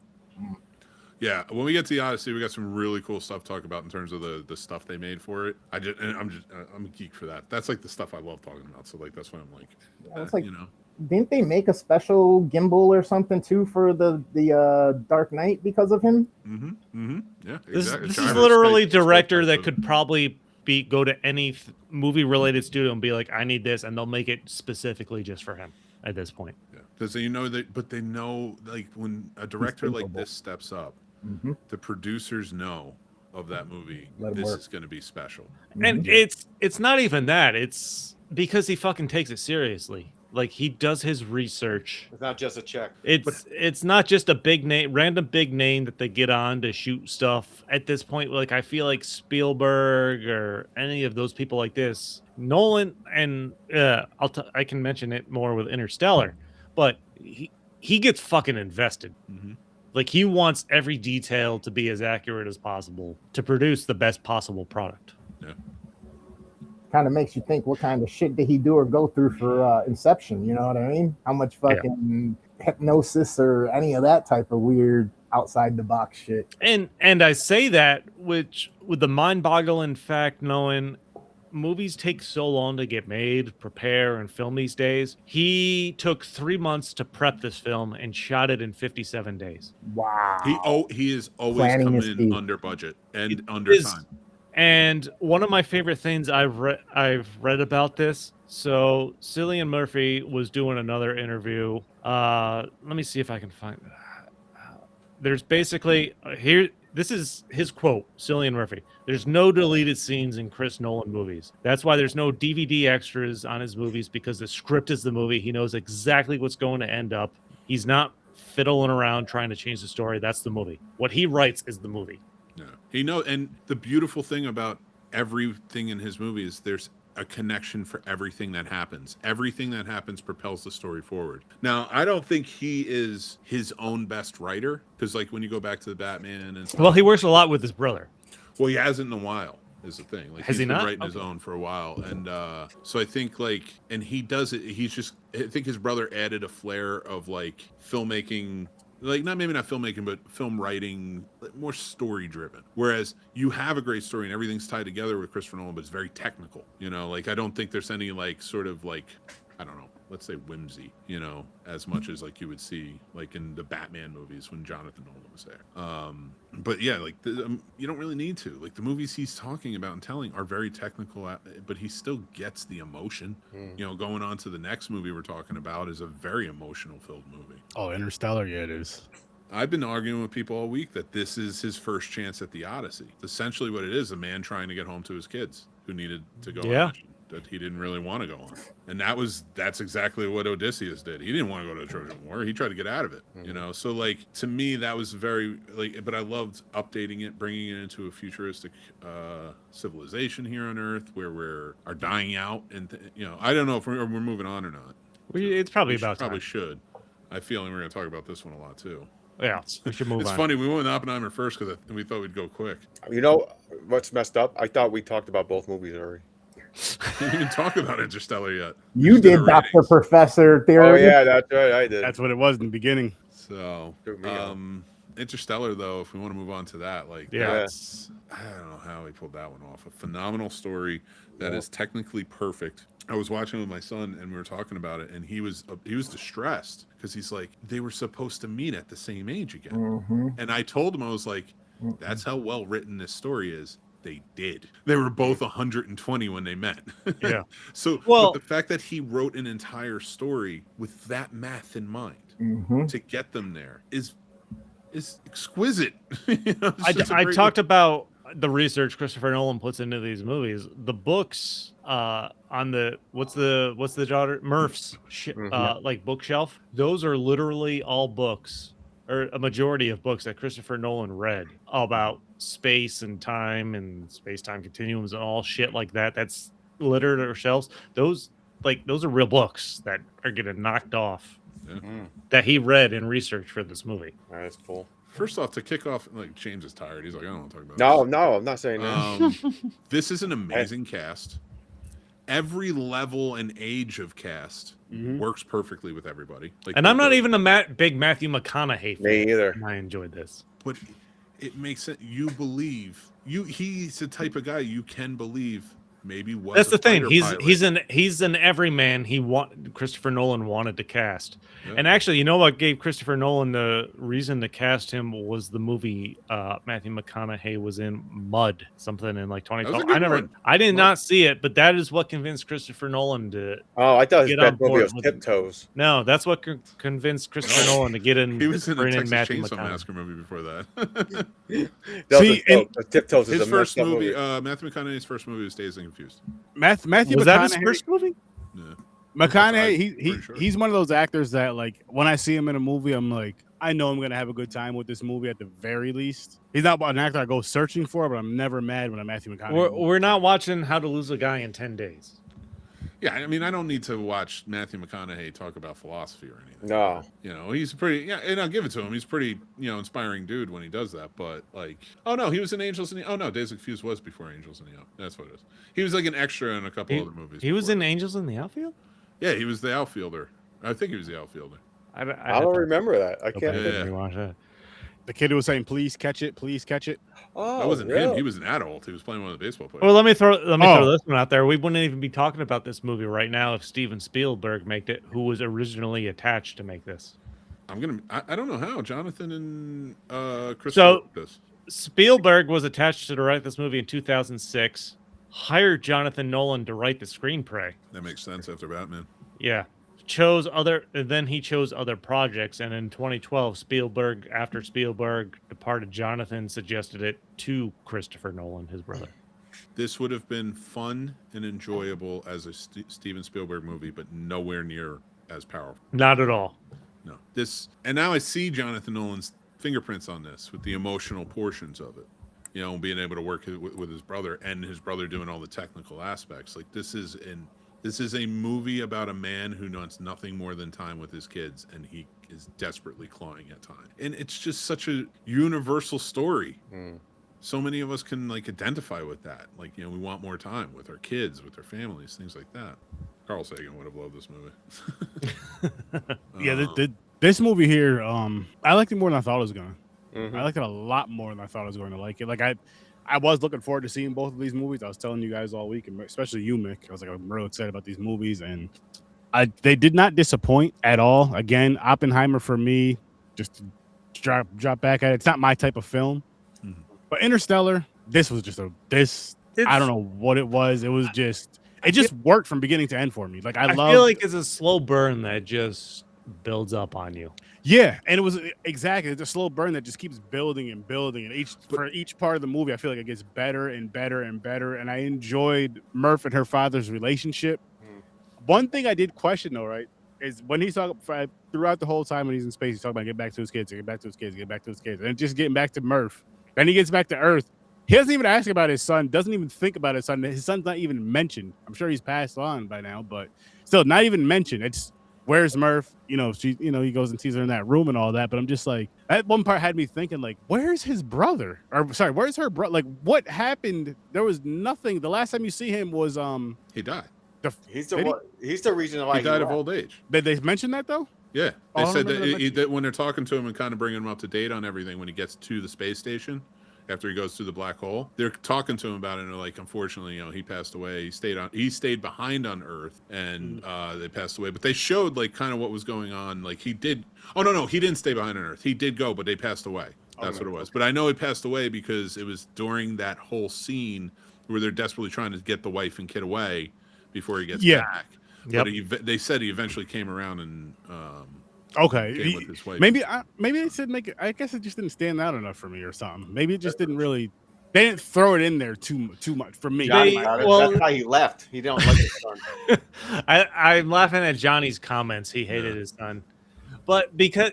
Yeah, when we get to the Odyssey, we got some really cool stuff to talk about in terms of the stuff they made for it. I'm a geek for that. That's like the stuff I love talking about. So like that's why I'm like, it's like, didn't they make a special gimbal or something too for the Dark Knight because of him? Yeah, exactly. This is literally director that could probably go to any movie related studio and be like, I need this, and they'll make it specifically just for him at this point. Yeah, because they know like when a director like this steps up. The producers know, of that movie, Let 'em this work. is going to be special. And it's not even that. It's because he fucking takes it seriously. Like he does his research. It's not just a check. It's not just a big name, random big name that they get on to shoot stuff. At this point, like I feel like Spielberg or any of those people like this, Nolan, and I can mention it more with Interstellar, but he gets fucking invested. Mm-hmm. Like he wants every detail to be as accurate as possible to produce the best possible product. Yeah. Kind of makes you think, what kind of shit did he do or go through for Inception? You know what I mean? How much fucking hypnosis or any of that type of weird outside the box shit. And I say that which with the mind-boggling fact knowing movies take so long to get made, prepare, and film these days. He took 3 months to prep this film and shot it in 57 days. Wow. He is always Planning coming his in feet. under budget and It under is- time. And one of my favorite things I've read about this. So Cillian Murphy was doing another interview. Let me see if I can find. There's basically here. This is his quote, Cillian Murphy. There's no deleted scenes in Chris Nolan movies. That's why there's no DVD extras on his movies, because the script is the movie. He knows exactly what's going to end up. He's not fiddling around trying to change the story. That's the movie. What he writes is the movie. Yeah. He knows, and the beautiful thing about everything in his movie is there's a connection for everything that happens. Everything that happens propels the story forward. Now, I don't think he is his own best writer, because like when you go back to the Batman and stuff, Well, he works a lot with his brother. well, he hasn't in a while. Is the thing. Like Has he's he been not? writing his own for a while, and so I think like, and he does it. He's just. I think his brother added a flair of like filmmaking, like not filmmaking, but film writing, more story driven. Whereas you have a great story and everything's tied together with Christopher Nolan, but it's very technical. You know, like I don't think there's any like sort of like, I don't know, let's say whimsy, you know, as much as like you would see like in the Batman movies when Jonathan Nolan was there. But yeah, like you don't really need to. Like the movies he's talking about and telling are very technical, but he still gets the emotion. You know, going on to the next movie we're talking about is a very emotional filled movie. Oh, Interstellar, yeah, it is. I've been arguing with people all week that this is his first chance at the Odyssey. It's essentially what it is, a man trying to get home to his kids who needed to go on a mission that he didn't really want to go on. And that's exactly what Odysseus did. He didn't want to go to the Trojan War. He tried to get out of it, you know? So like, to me, that was very like, but I loved updating it, bringing it into a futuristic civilization here on Earth where are dying out. And, you know, I don't know if we're moving on or not. It's probably We about probably time. should. I have a feeling we're going to talk about this one a lot too. Yeah, we should move It's on. funny, we went with Oppenheimer first because we thought we'd go quick. You know what's messed up? I thought we talked about both movies already. We didn't even talk about Interstellar yet. You just did did our Dr. ratings. Professor theory. Oh yeah, that's right. I did. That's what it was in the beginning. So, Took me out. Interstellar, though, if we want to move on to that, like, Yeah. that's, I don't know how he pulled that one off. A phenomenal story that is technically perfect. I was watching with my son, and we were talking about it, and he was distressed because he's like, they were supposed to meet at the same age again. Mhm. And I told him, I was like, that's how well written this story is. They did. They were both 120 when they met. Yeah. So, Well- but the fact that he wrote an entire story with that math in mind Mhm. to get them there is exquisite. You know, it's just a I great talked about the research Christopher Nolan puts into these movies. The books on the what's the genre Murph's like bookshelf. Those are literally all books, or a majority of books that Christopher Nolan read about space and time and space-time continuums and all shit like that. That's littered or shelves. Those are real books that are getting knocked off that he read and researched for this movie. All right, that's cool. First off, to kick off, like James is tired. He's like, I don't want to talk about No, I'm not saying that. this. This is an amazing cast. Every level and age of cast works perfully with everybody. Like, And I'm not even a big Matthew McConaughey fan. Me either. and I enjoyed this. But it makes sense. You believe he's the type of guy you can believe maybe was. That's a the thing. fighter pilot. He's an everyman. Christopher Nolan wanted to cast. Yeah. And actually, you know what gave Christopher Nolan the reason to cast him was the movie Matthew McConaughey was in, Mud, something in like That was a 2012. good one. I did Mud. not see it, but that is what convinced Christopher Nolan to Oh, I thought his get on best movie board was with- Tiptoes. No, that's what convinced Christopher Nolan to get in. He was in a bring Texas Matthew Chainsaw McConaughey. Massacre movie before that. That See, was a joke, but Tiptoes is His a first messed up movie, Matthew McConaughey's first movie was Dazed and Confused. Matthew Was that his McConaughey- first movie? Yeah. McConaughey, I'm pretty sure. he's one of those actors that like when I see him in a movie, I'm like, I know I'm gonna have a good time with this movie at the very least. He's not an actor I go searching for, but I'm never mad when I'm Matthew McConaughey. We're not watching How to Lose a Guy in 10 Days. Yeah, I mean, I don't need to watch Matthew McConaughey talk about philosophy or anything. No. You know, he's pretty, and I'll give it to him. He's pretty, inspiring dude when he does that. But like, oh no, he was in Angels in the, oh no, Days of Confused was before Angels in the Outfield. That's what it is. He was like an extra in a couple other movies. He was before in that. Angels in the Outfield? Yeah, he was the outfielder. I think he was the outfielder. I don't remember that. I can't. Yeah. Rewatch that. The kid who was saying, "Please catch it, please catch it." Oh, That wasn't really? him. He was an adult. He was playing one of the baseball players. Well, let me throw Oh. this one out there. We wouldn't even be talking about this movie right now if Steven Spielberg made it, who was originally attached to make this. I don't know how Jonathan and Chris So- wrote this. Spielberg was attached to write this movie in 2006. Hired Jonathan Nolan to write the screenplay. That makes sense after Batman. Yeah. Then he chose other projects, and in 2012, after Spielberg departed, Jonathan suggested it to Christopher Nolan, his brother. This would have been fun and enjoyable as a Steven Spielberg movie, but nowhere near as powerful. Not at all. No. And now I see Jonathan Nolan's fingerprints on this with the emotional portions of it. Being able to work with his brother and his brother doing all the technical aspects. Like this is a movie about a man who wants nothing more than time with his kids, and he is desperately clawing at time. And it's just such a universal story. So many of us can like identify with that. Like, we want more time with our kids, with our families, things like that. Carl Sagan would have loved this movie. Yeah, this movie here, I liked it more than I thought I was gonna. Mhm. I liked it a lot more than I thought I was going to like it. Like I was looking forward to seeing both of these movies. I was telling you guys all week, and especially you, Mick. I was like, I'm real excited about these movies, and they did not disappoint at all. Again, Oppenheimer for me, just to drop back at it. It's not my type of film, but Interstellar, this was just I don't know what it was. It was just worked from beginning to end for me. Like I feel like it's a slow burn that just builds up on you. Yeah, and it was exactly it's a slow burn that just keeps building and building, and for each part of the movie, I feel like it gets better and better and better. And I enjoyed Murph and her father's relationship. One thing I did question though, right, is when he's talking throughout the whole time when he's in space, he's talking about get back to his kids, get back to his kids, get back to his kids, and just getting back to Murph. Then he gets back to Earth. He doesn't even ask about his son. Doesn't even think about his son. His son's not even mentioned. I'm sure he's passed on by now, but still, not even mentioned. It's where's Murph? He goes and sees her in that room and all that. But I'm just like, that one part had me thinking, like, where's his brother? Or sorry, where's her brother? Like, what happened? There was nothing. The last time you see him was he died. He's the reason why He died of left. old age. Did they mention that though? Yeah, Oh, I they don't said remember that when they're talking to him and kind of bringing him up to date on everything when he gets to the space station. After he goes through the black hole, they're talking to him about it, and they're like, unfortunately, he passed away. He stayed behind on Earth, and they passed away. But they showed like kind of what was going on. Like he did. Oh no, he didn't stay behind on Earth. He did go, but they passed away. That's what it was. But I know he passed away because it was during that whole scene where they're desperately trying to get the wife and kid away before he gets back. Yep. But they said he eventually came around and Okay, came with his wife. maybe they said make it. I guess it just didn't stand out enough for me or something. Maybe it just didn't really. They didn't throw it in there too much for me. They- That's why he left. He don't like his son. I'm laughing at Johnny's comments. He hated his son, but because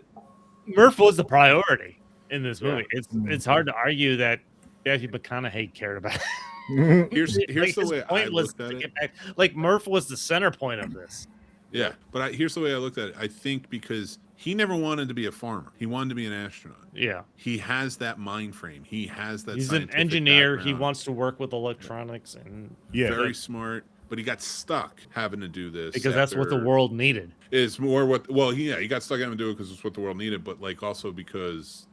Murph was the priority in this movie, it's hard to argue that Matthew McConaughey cared about it. Here's the his way I point was looked at to it. get back. Like Murph was the center point of this. Yeah, but here's the way I looked at it. I think because he never wanted to be a farmer, he wanted to be an astronaut. Yeah, He has that mind frame. He has that. he's an scientific engineer. He background. wants to work with electronics, and Very smart, but he got stuck having to do this because that's what the after- world needed. is more what. Well, he got stuck having to do it because it's what the world needed, but like also because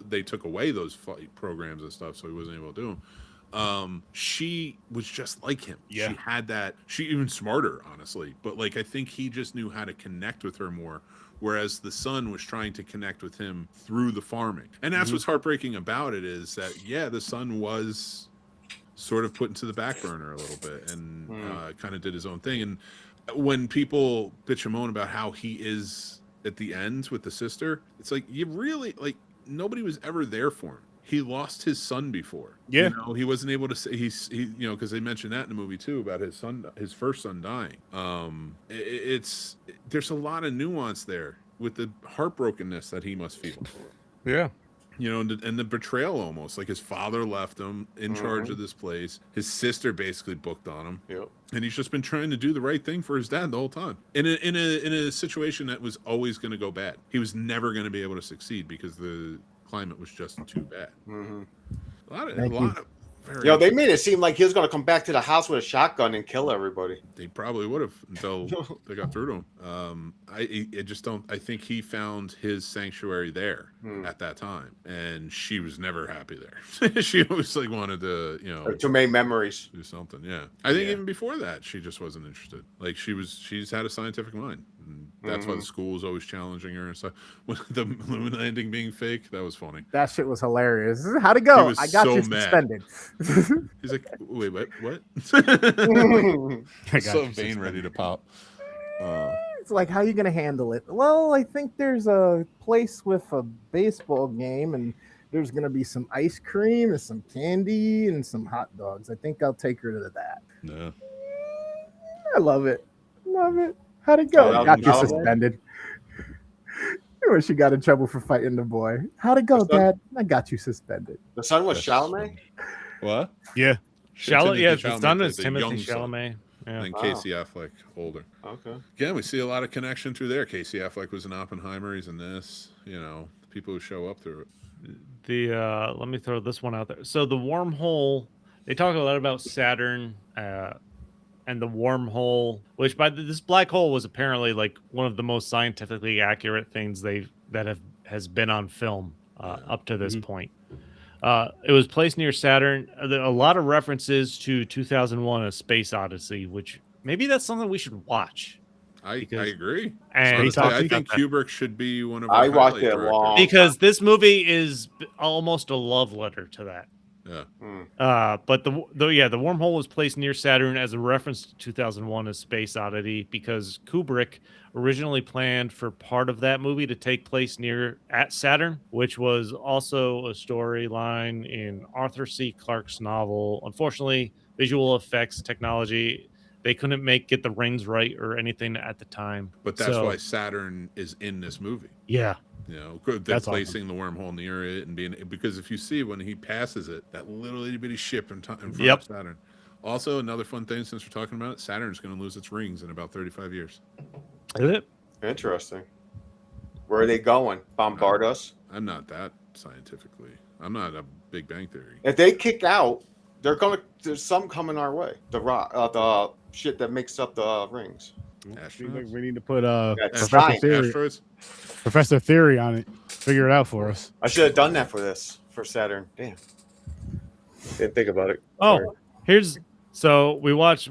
they took away those flight programs and stuff, so he wasn't able to do them. she was just like him. Yeah. She had that. She even smarter, honestly. But like, I think he just knew how to connect with her more. Whereas the son was trying to connect with him through the farming. And that's what's heartbreaking about it is that, yeah, the son was sort of put into the back burner a little bit and kind of did his own thing. And when people bitch and moan about how he is at the end with the sister, it's like, you really, like, nobody was ever there for him. He lost his son before. Yeah. You know, he wasn't able to say he you know, because they mentioned that in the movie too about his son, his first son dying. There's a lot of nuance there with the heartbrokenness that he must feel. Yeah. You know, and the betrayal almost, like his father left him in charge of this place. His sister basically booked on him. Yep. And he's just been trying to do the right thing for his dad the whole time. In a situation that was always going to go bad. He was never going to be able to succeed because the climate was just too bad. A lot of very, they made it seem like he was going to come back to the house with a shotgun and kill everybody. They probably would have until they got through to him. I think he found his sanctuary there at that time, and she was never happy there. She always like wanted to, you know, Too many memories. do something. Yeah, I think even before that, she just wasn't interested. Like she's had a scientific mind. And that's why the school was always challenging her and stuff. When the moon landing being fake, that was funny. That shit was hilarious. How'd it go? was I got so you mad. suspended. He's like, wait, what? I got So you vein suspended. ready to pop. It's like, how are you going to handle it? Well, I think there's a place with a baseball game, and there's going to be some ice cream and some candy and some hot dogs. I think I'll take her to that. No. I love it. Love it. How'd it go? Oh, Got you Chalamet? suspended. When she got in trouble for fighting the boy. How'd it go, What's that? Dad? I got you suspended. The son was That's Chalamet? What? Yeah. Timothy Chalamet the son played is the Timothy young son. Chalamet. Yeah. And Wow. Casey Affleck, older. Okay. Again, we see a lot of connection through there. Casey Affleck was in Oppenheimer. He's in this. You know, people who show up through it. Let me throw this one out there. So the wormhole, they talk a lot about Saturn and the wormhole, which this black hole was apparently like one of the most scientifically accurate things has been on film up to this point. It was placed near Saturn. There are a lot of references to 2001: A Space Odyssey, which maybe that's something we should watch. I Because- agree. And Honestly, talk I about think that. Kubrick should be one of I our watched highlight it directors. long. Because this movie is almost a love letter to that. Yeah. But the wormhole was placed near Saturn as a reference to 2001: A Space Odyssey because Kubrick originally planned for part of that movie to take place at Saturn, which was also a storyline in Arthur C. Clarke's novel. Unfortunately, visual effects technology, they couldn't get the rings right or anything at the time. But that's So, why Saturn is in this movie. yeah. You know, they're That's placing the wormhole near it and being, because if you see when he passes it, that little itty bitty ship in front Yep. of Saturn. Also, another fun thing since we're talking about it, Saturn's going to lose its rings in about 35 years. Is it? Interesting. Where are they going? Bombard us? I'm not scientifically. I'm not a Big Bang Theory. If they kick out, there's some coming our way. The rock, the shit that makes up the rings. Astronauts? We need to put That's Professor science. Theory, Asteroids? Professor Theory on it. Figure it out for us. I should have done that for Saturn. Damn. Didn't think about it. Oh,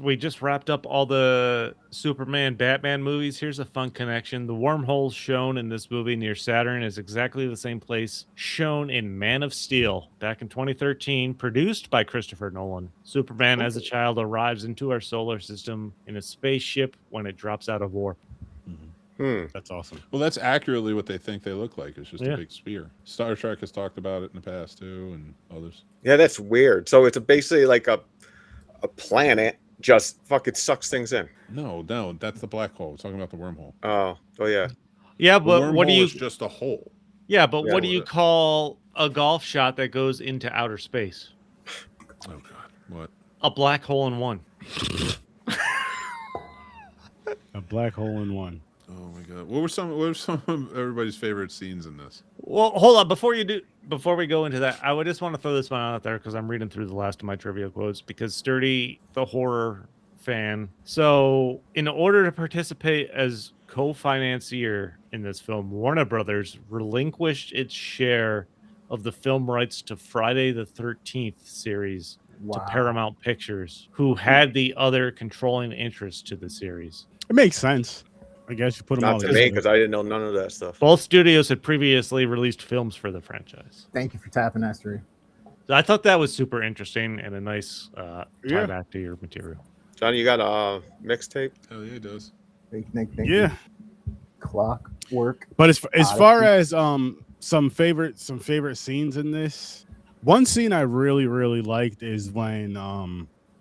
we just wrapped up all the Superman, Batman movies. Here's a fun connection. The wormhole shown in this movie near Saturn is exactly the same place shown in Man of Steel back in 2013, produced by Christopher Nolan. Superman as a child arrives into our solar system in a spaceship when it drops out of warp. That's awesome. Well, that's accurately what they think they look like. It's just Yeah. a big sphere. Star Trek has talked about it in the past too, and others. Yeah, that's weird. So it's basically like a planet just fucking sucks things in. No, that's the black hole. We're talking about the wormhole. Oh yeah. Yeah, The but what do wormhole you? is just a hole. Yeah, but Yeah, what do you call a golf shot that goes into outer space? Oh God, what? A black hole in one. A black hole in one. Oh my God, what were some of everybody's favorite scenes in this? Well, hold on. Before we go into that, I would just want to throw this one out there because I'm reading through the last of my trivia quotes because Sturdy, the horror fan. So, in order to participate as co-financier in this film, Warner Brothers relinquished its share of the film rights to Friday the 13th series to Wow. Paramount Pictures, who had the other controlling interest to the series. It makes sense. I guess you put them all Not to me, together. because I didn't know none of that stuff. Both studios had previously released films for the franchise. Thank you for tapping Esther. So I thought that was super interesting and a nice tie Yeah. back to your material. Johnny, you got a mixtape? Hell yeah, it does. Thank Yeah. you. Clockwork. But as Odyssey. far as some favorite scenes in this, one scene I really liked is when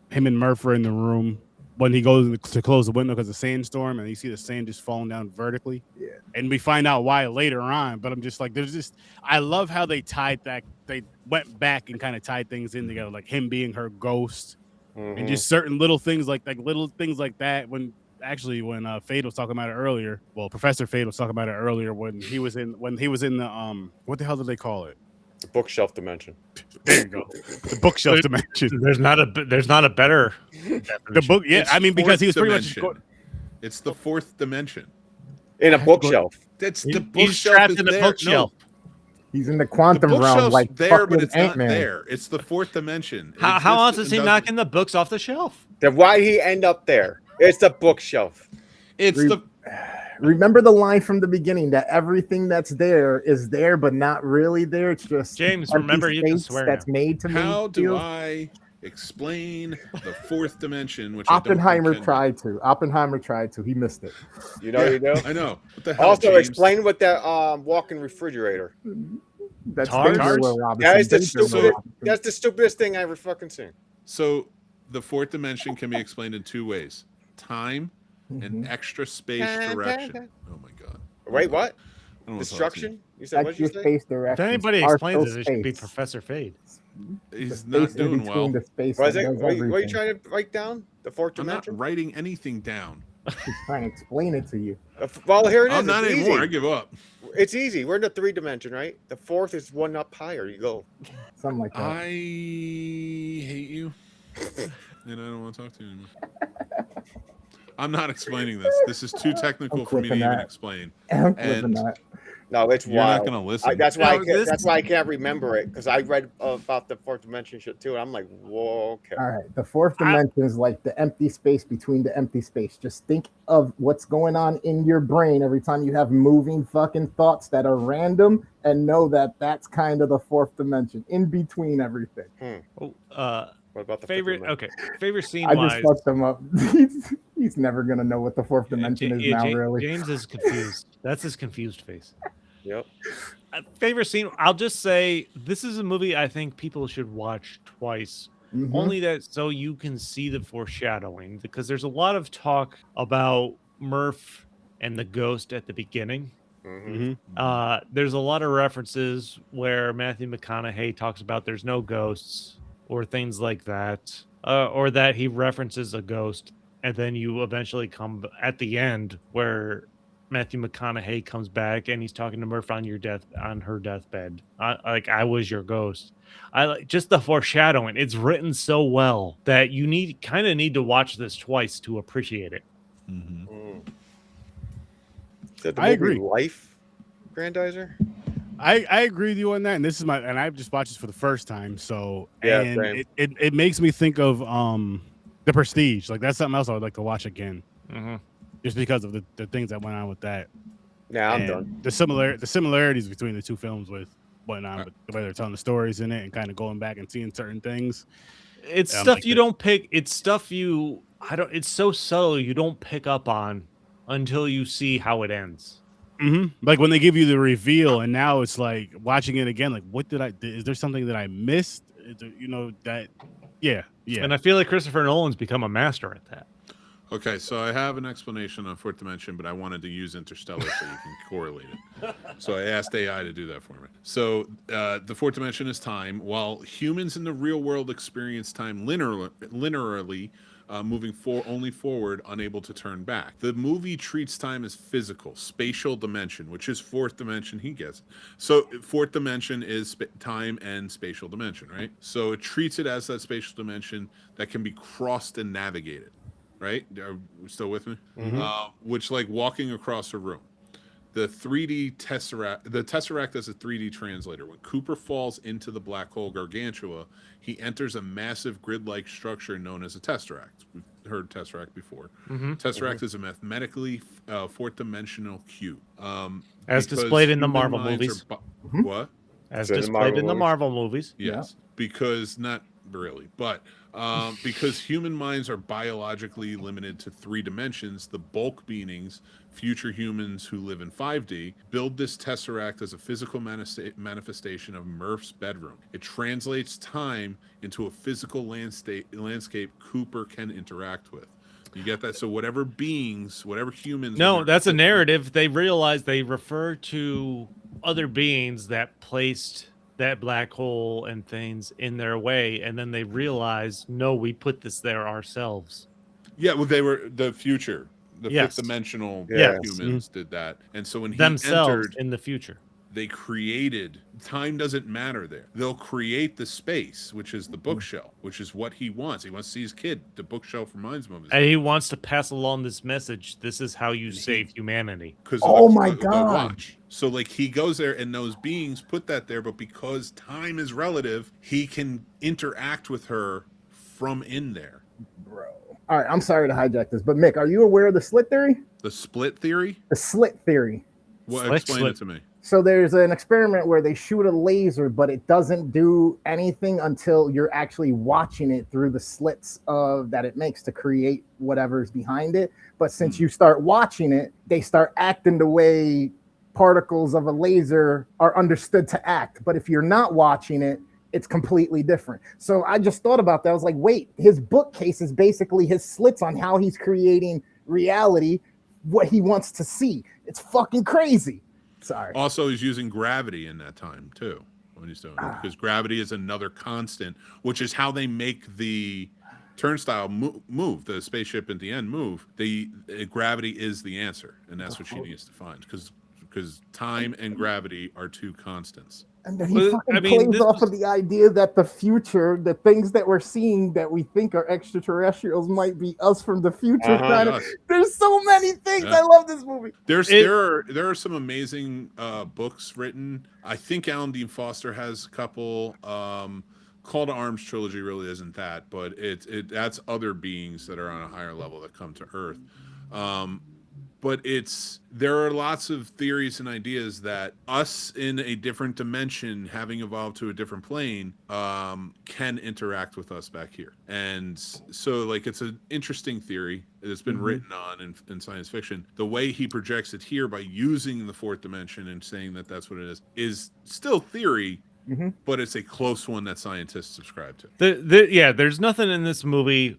him and Murph are in the room when he goes to close the window because of sandstorm and you see the sand just falling down vertically. Yeah. And we find out why later on, but I'm just like, I love how they tied that. They went back and kind of tied things in together, like him being her ghost and just certain little things like that. When Fade was talking about it earlier, well, Professor Fade was talking about it earlier when he was in the what the hell did they call it? The bookshelf dimension. There you go, the bookshelf dimension. There's not a better The book, yeah. It's I mean, because he was fourth pretty much. dimension. It's the fourth dimension. In a bookshelf. That's He's the bookshelf. trapped is in a there. bookshelf. He's in the No, the quantum realm, bookshelf's like there, but fucking it's not Ant-Man. there. It's the fourth dimension. It How else exists is he and knocking the books off the shelf? Then why'd he end up there? It's the bookshelf. It's Re- the Remember the line from the beginning that everything that's there is there, but not really there. It's just James, empty remember you can space swear that's now. made to how make do feel. I explain the fourth dimension? Which Oppenheimer I don't tried to. Oppenheimer tried to. He missed it. You know, you know. I know. What the hell, Also, James? explain what that walking refrigerator. That's Tars? Danger Will Robinson. That is the Danger Will stupidest. Robinson. That's the stupidest thing I ever fucking seen. So the fourth dimension can be explained in two ways: time and extra space direction. Oh my god! Wait, what? I don't wanna talk to Destruction? You said what did Extra you say? space If direction. anybody explains it, it should be Professor Fade. you. He's The not space in doing between well. the space What is that it? does What are you everything. trying to write down? The fourth I'm not dimension? writing anything down. He's trying to explain it to you. Well, here it is. I'm not It's anymore. I easy. give up. It's easy. We're in the 3 dimension, right? The fourth is one up higher. You go. Something like that. I hate you, and I don't want to talk to you anymore. I'm not explaining this. This is too technical for me to clipping even that. explain. I'm flipping and- that. No, it's You're wild. not going to listen. That's why. No, That's why I can't remember it because I read about the fourth dimension shit too, and I'm like, whoa, okay. All right. The fourth dimension is like the empty space between the empty space. Just think of what's going on in your brain every time you have moving fucking thoughts that are random and know that that's kind of the fourth dimension in between everything. Oh, What about the fifth favorite? dimension? Okay, favorite scene I wise. just fucked him up. He's never going to know what the fourth dimension is now, really. James is confused. That's his confused face. Yep. Favorite scene? I'll just say this is a movie I think people should watch twice. Mhm. Only that so you can see the foreshadowing because there's a lot of talk about Murph and the ghost at the beginning. Mhm. There's a lot of references where Matthew McConaughey talks about there's no ghosts or things like that, or that he references a ghost, and then you eventually come at the end where Matthew McConaughey comes back and he's talking to Murph on her deathbed. Like I was your ghost. I like just the foreshadowing. It's written so well that you kind of need to watch this twice to appreciate it. Mhm. Mm. Is that the I movie agree. Life, Grandizer? I agree with you on that, and this is and I've just watched this for the first time, so Yeah, and same. it makes me think of The Prestige. Like that's something else I would like to watch again, just because of the things that went on with that. Nah, I'm And done. The similarities between the two films with whatnot, but the way they're telling the stories in it and kind of going back and seeing certain things. It's Yeah, stuff like you the- don't pick. It's stuff it's so subtle you don't pick up on until you see how it ends. Like when they give you the reveal, and now it's like watching it again. Like, what did is there something that I missed? Is there, yeah. And I feel like Christopher Nolan's become a master at that. Okay, so I have an explanation on fourth dimension, but I wanted to use Interstellar so you can correlate it. So I asked AI to do that for me. So the fourth dimension is time. While humans in the real world experience time linearly, moving only forward, unable to turn back. The movie treats time as physical, spatial dimension, which is fourth dimension. He gets. So fourth dimension is time and spatial dimension, right? So it treats it as that spatial dimension that can be crossed and navigated. Right? Are we still with me? Which like walking across a room. the 3D Tesseract, the Tesseract as a 3D translator. When Cooper falls into the black hole Gargantua, he enters a massive grid-like structure known as a Tesseract. We've heard Tesseract before. Tesseract is a mathematically fourth-dimensional cube. As because displayed in the human Marvel minds movies. What? As So in the displayed Marvel in the movies? Marvel movies. Yes, because not really, but because human minds are biologically limited to 3 dimensions, the bulk beings, future humans who live in 5D, build this tesseract as a physical manifestation of Murph's bedroom. It translates time into a physical landscape Cooper can interact with. You get that? So whatever beings, whatever humans. No, that's a narrative. They realize they refer to other beings that placed that black hole and things in their way, and then they realize, no, we put this there ourselves. Yeah, well, they were the future, the Yes. fifth dimensional Yes. humans did that, and so when he Themselves entered, in the future. they created. Time doesn't matter there. They'll create the space, which is the bookshelf, which is what he wants. He wants to see his kid. The bookshelf reminds him of his. And he wants to pass along this message. This is how you save humanity. Because Oh my God. watch. So like he goes there and those beings put that there, but because time is relative, he can interact with her from in there. Bro. All right, I'm sorry to hijack this, but Mick, are you aware of the slit theory? The split theory. The slit theory. Well, Slit, explain slit. it to me. So there's an experiment where they shoot a laser, but it doesn't do anything until you're actually watching it through the slits of that it makes to create whatever's behind it. But since you start watching it, they start acting the way particles of a laser are understood to act. But if you're not watching it, it's completely different. So I just thought about that. I was like, wait, his bookcase is basically his slits on how he's creating reality, what he wants to see. It's fucking crazy. Sorry. Also, he's using gravity in that time too when he's doing it, because gravity is another constant, which is how they make the turnstile move, the spaceship at the end move. Gravity is the answer, and that's what she needs to find, because time and gravity are 2 constants. And then he Well, fucking I mean, plays this off was- of the idea that the future, the things that we're seeing that we think are extraterrestrials might be us from the future. Uh-huh. Kinda. There's so many things. Yeah. I love this movie. There are some amazing books written. I think Alan Dean Foster has a couple. Call to Arms trilogy really isn't that, but that's other beings that are on a higher level that come to Earth. But there are lots of theories and ideas that us in a different dimension, having evolved to a different plane, can interact with us back here. And so like it's an interesting theory that's been written on in science fiction. The way he projects it here by using the 4th dimension and saying that that's what it is still theory, but it's a close one that scientists subscribe to. Yeah, there's nothing in this movie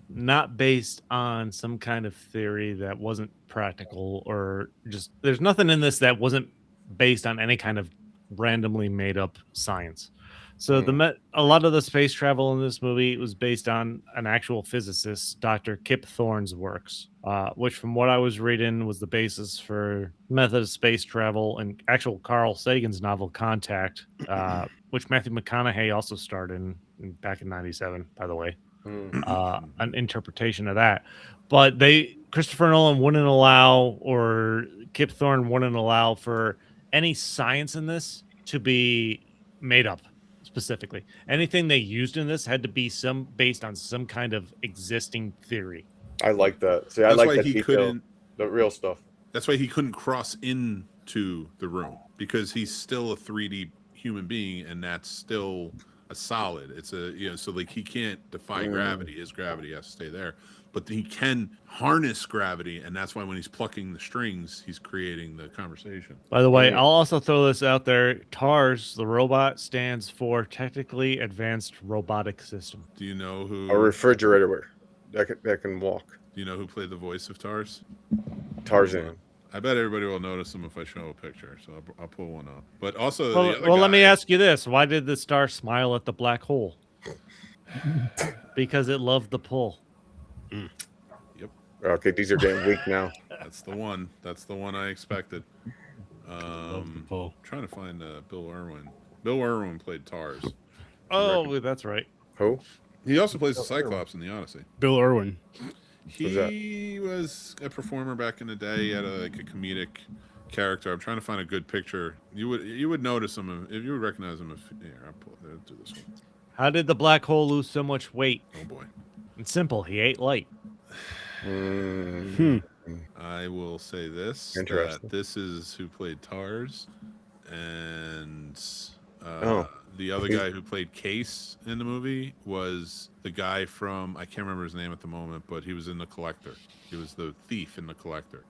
not based on some kind of theory that wasn't practical, or just there's nothing in this that wasn't based on any kind of randomly made up science. So a lot of the space travel in this movie was based on an actual physicist, Dr. Kip Thorne's works, which from what I was reading was the basis for method of space travel and actual Carl Sagan's novel Contact, which Matthew McConaughey also starred in back in '97, by the way. An interpretation of that, but Christopher Nolan wouldn't allow, or Kip Thorne wouldn't allow, for any science in this to be made up. Specifically, anything they used in this had to be based on some kind of existing theory. I like that. See, I That's like why that he detail, couldn't. the real stuff. That's why he couldn't cross into the room, because he's still a 3D human being, and that's still a solid. It's so like he can't defy gravity. His gravity has to stay there, but he can harness gravity, and that's why when he's plucking the strings, he's creating the conversation. By the way, I'll also throw this out there. TARS, the robot, stands for Technically Advanced Robotic System. Do you know who? A refrigerator that can walk. Do you know who played the voice of TARS? Tarzan. I bet everybody will notice him if I show a picture, so I'll pull one up. But also, Well, let me ask you this: why did the star smile at the black hole? Because it loved the pull. Yep, Okay, these are getting weak now. that's the one. That's the one I expected. Trying to find Bill Irwin. Bill Irwin played TARS. Oh, that's right. Who? He also plays the Cyclops in the Odyssey. Bill Irwin. He was a performer back in the day. He had a comedic character. I'm trying to find a good picture. You would notice him if you would recognize him. I'll do this one. How did the black hole lose so much weight? Oh boy. It's simple. He ate light. I will say this. Interesting. That this is who played Tars, and the other guy who played Case in the movie was the guy from, I can't remember his name at the moment, but he was in The Collector. He was the thief in The Collector.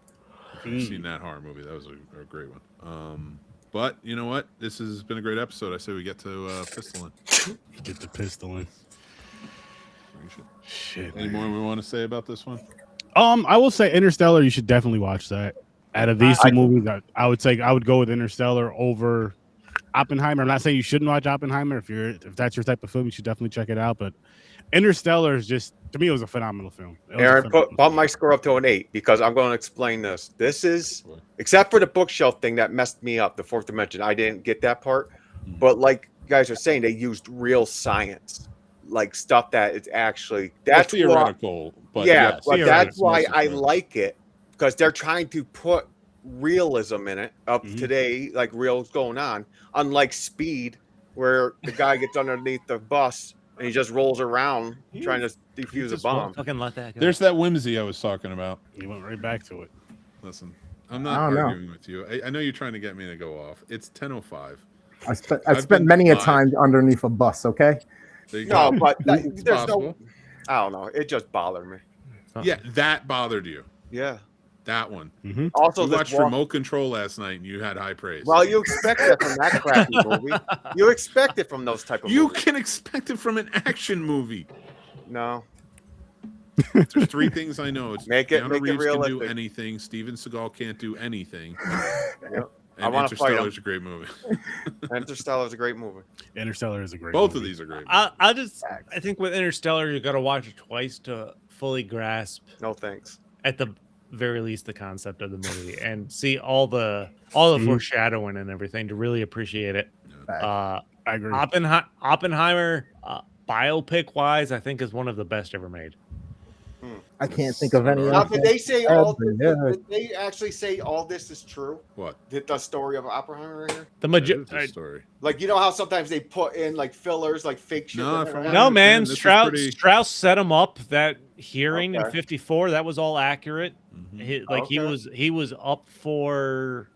If you've seen that horror movie, that was a great one. But you know what? This has been a great episode. I say we get to Pistol in. Get the pistol in. Shit. Any more we want to say about this one? I will say Interstellar. You should definitely watch that. Out of these two movies, I would say I would go with Interstellar over Oppenheimer. I'm not saying you shouldn't watch Oppenheimer. If that's your type of film, you should definitely check it out. But Interstellar is just, to me, it was a phenomenal film. Aaron, bump my score up to an 8 because I'm going to explain this. This is, except for the bookshelf thing that messed me up, the fourth dimension. I didn't get that part. But like you guys are saying, they used real science, like stuff that is actually, that's theoretical. But yeah, yes, but that's why mostly I true. like it, because they're trying to put realism in it of today, like real's going on. Unlike Speed, where the guy gets underneath the bus and he just rolls around trying to defuse a bomb. Fucking let that go. There's that whimsy I was talking about. You went right back to it. Listen, I'm not arguing with you. I know you're trying to get me to go off. It's 10:05. I spent many a time underneath a bus. Okay. There you No, go. but It's there's possible. no. I don't know. It just bothered me. Yeah, that bothered you. Yeah. That one. Also, You this watched Remote Control last night, and you had high praise. Well, you expect that from that crappy movie. You expect it from those type of you movies. can expect it from an action movie. No. There's three things I know. It's Make it Keanu Reeves can do realistic. anything. Steven Seagal can't do anything. Yep. I And wanna fight him. Interstellar is a great movie. Interstellar is a great movie. Interstellar is a great Both movie. of these are great. I think with Interstellar, you got to watch it twice to fully grasp, No thanks. at the very least, the concept of the movie and see all the foreshadowing and everything to really appreciate it. I agree. Oppenheimer, biopic wise, I think is one of the best ever made. I can't think of any. Now, other did they say all? Yeah. Did they actually say all this is true? What? Did the story of Oppenheimer right here? The That is the story. Like, you know how sometimes they put in like fillers, like fake shit. No, in from there? what No, I man. understand, this is pretty- Strauss set him up. That hearing in Okay. '54, that was all accurate. He Okay. he was up for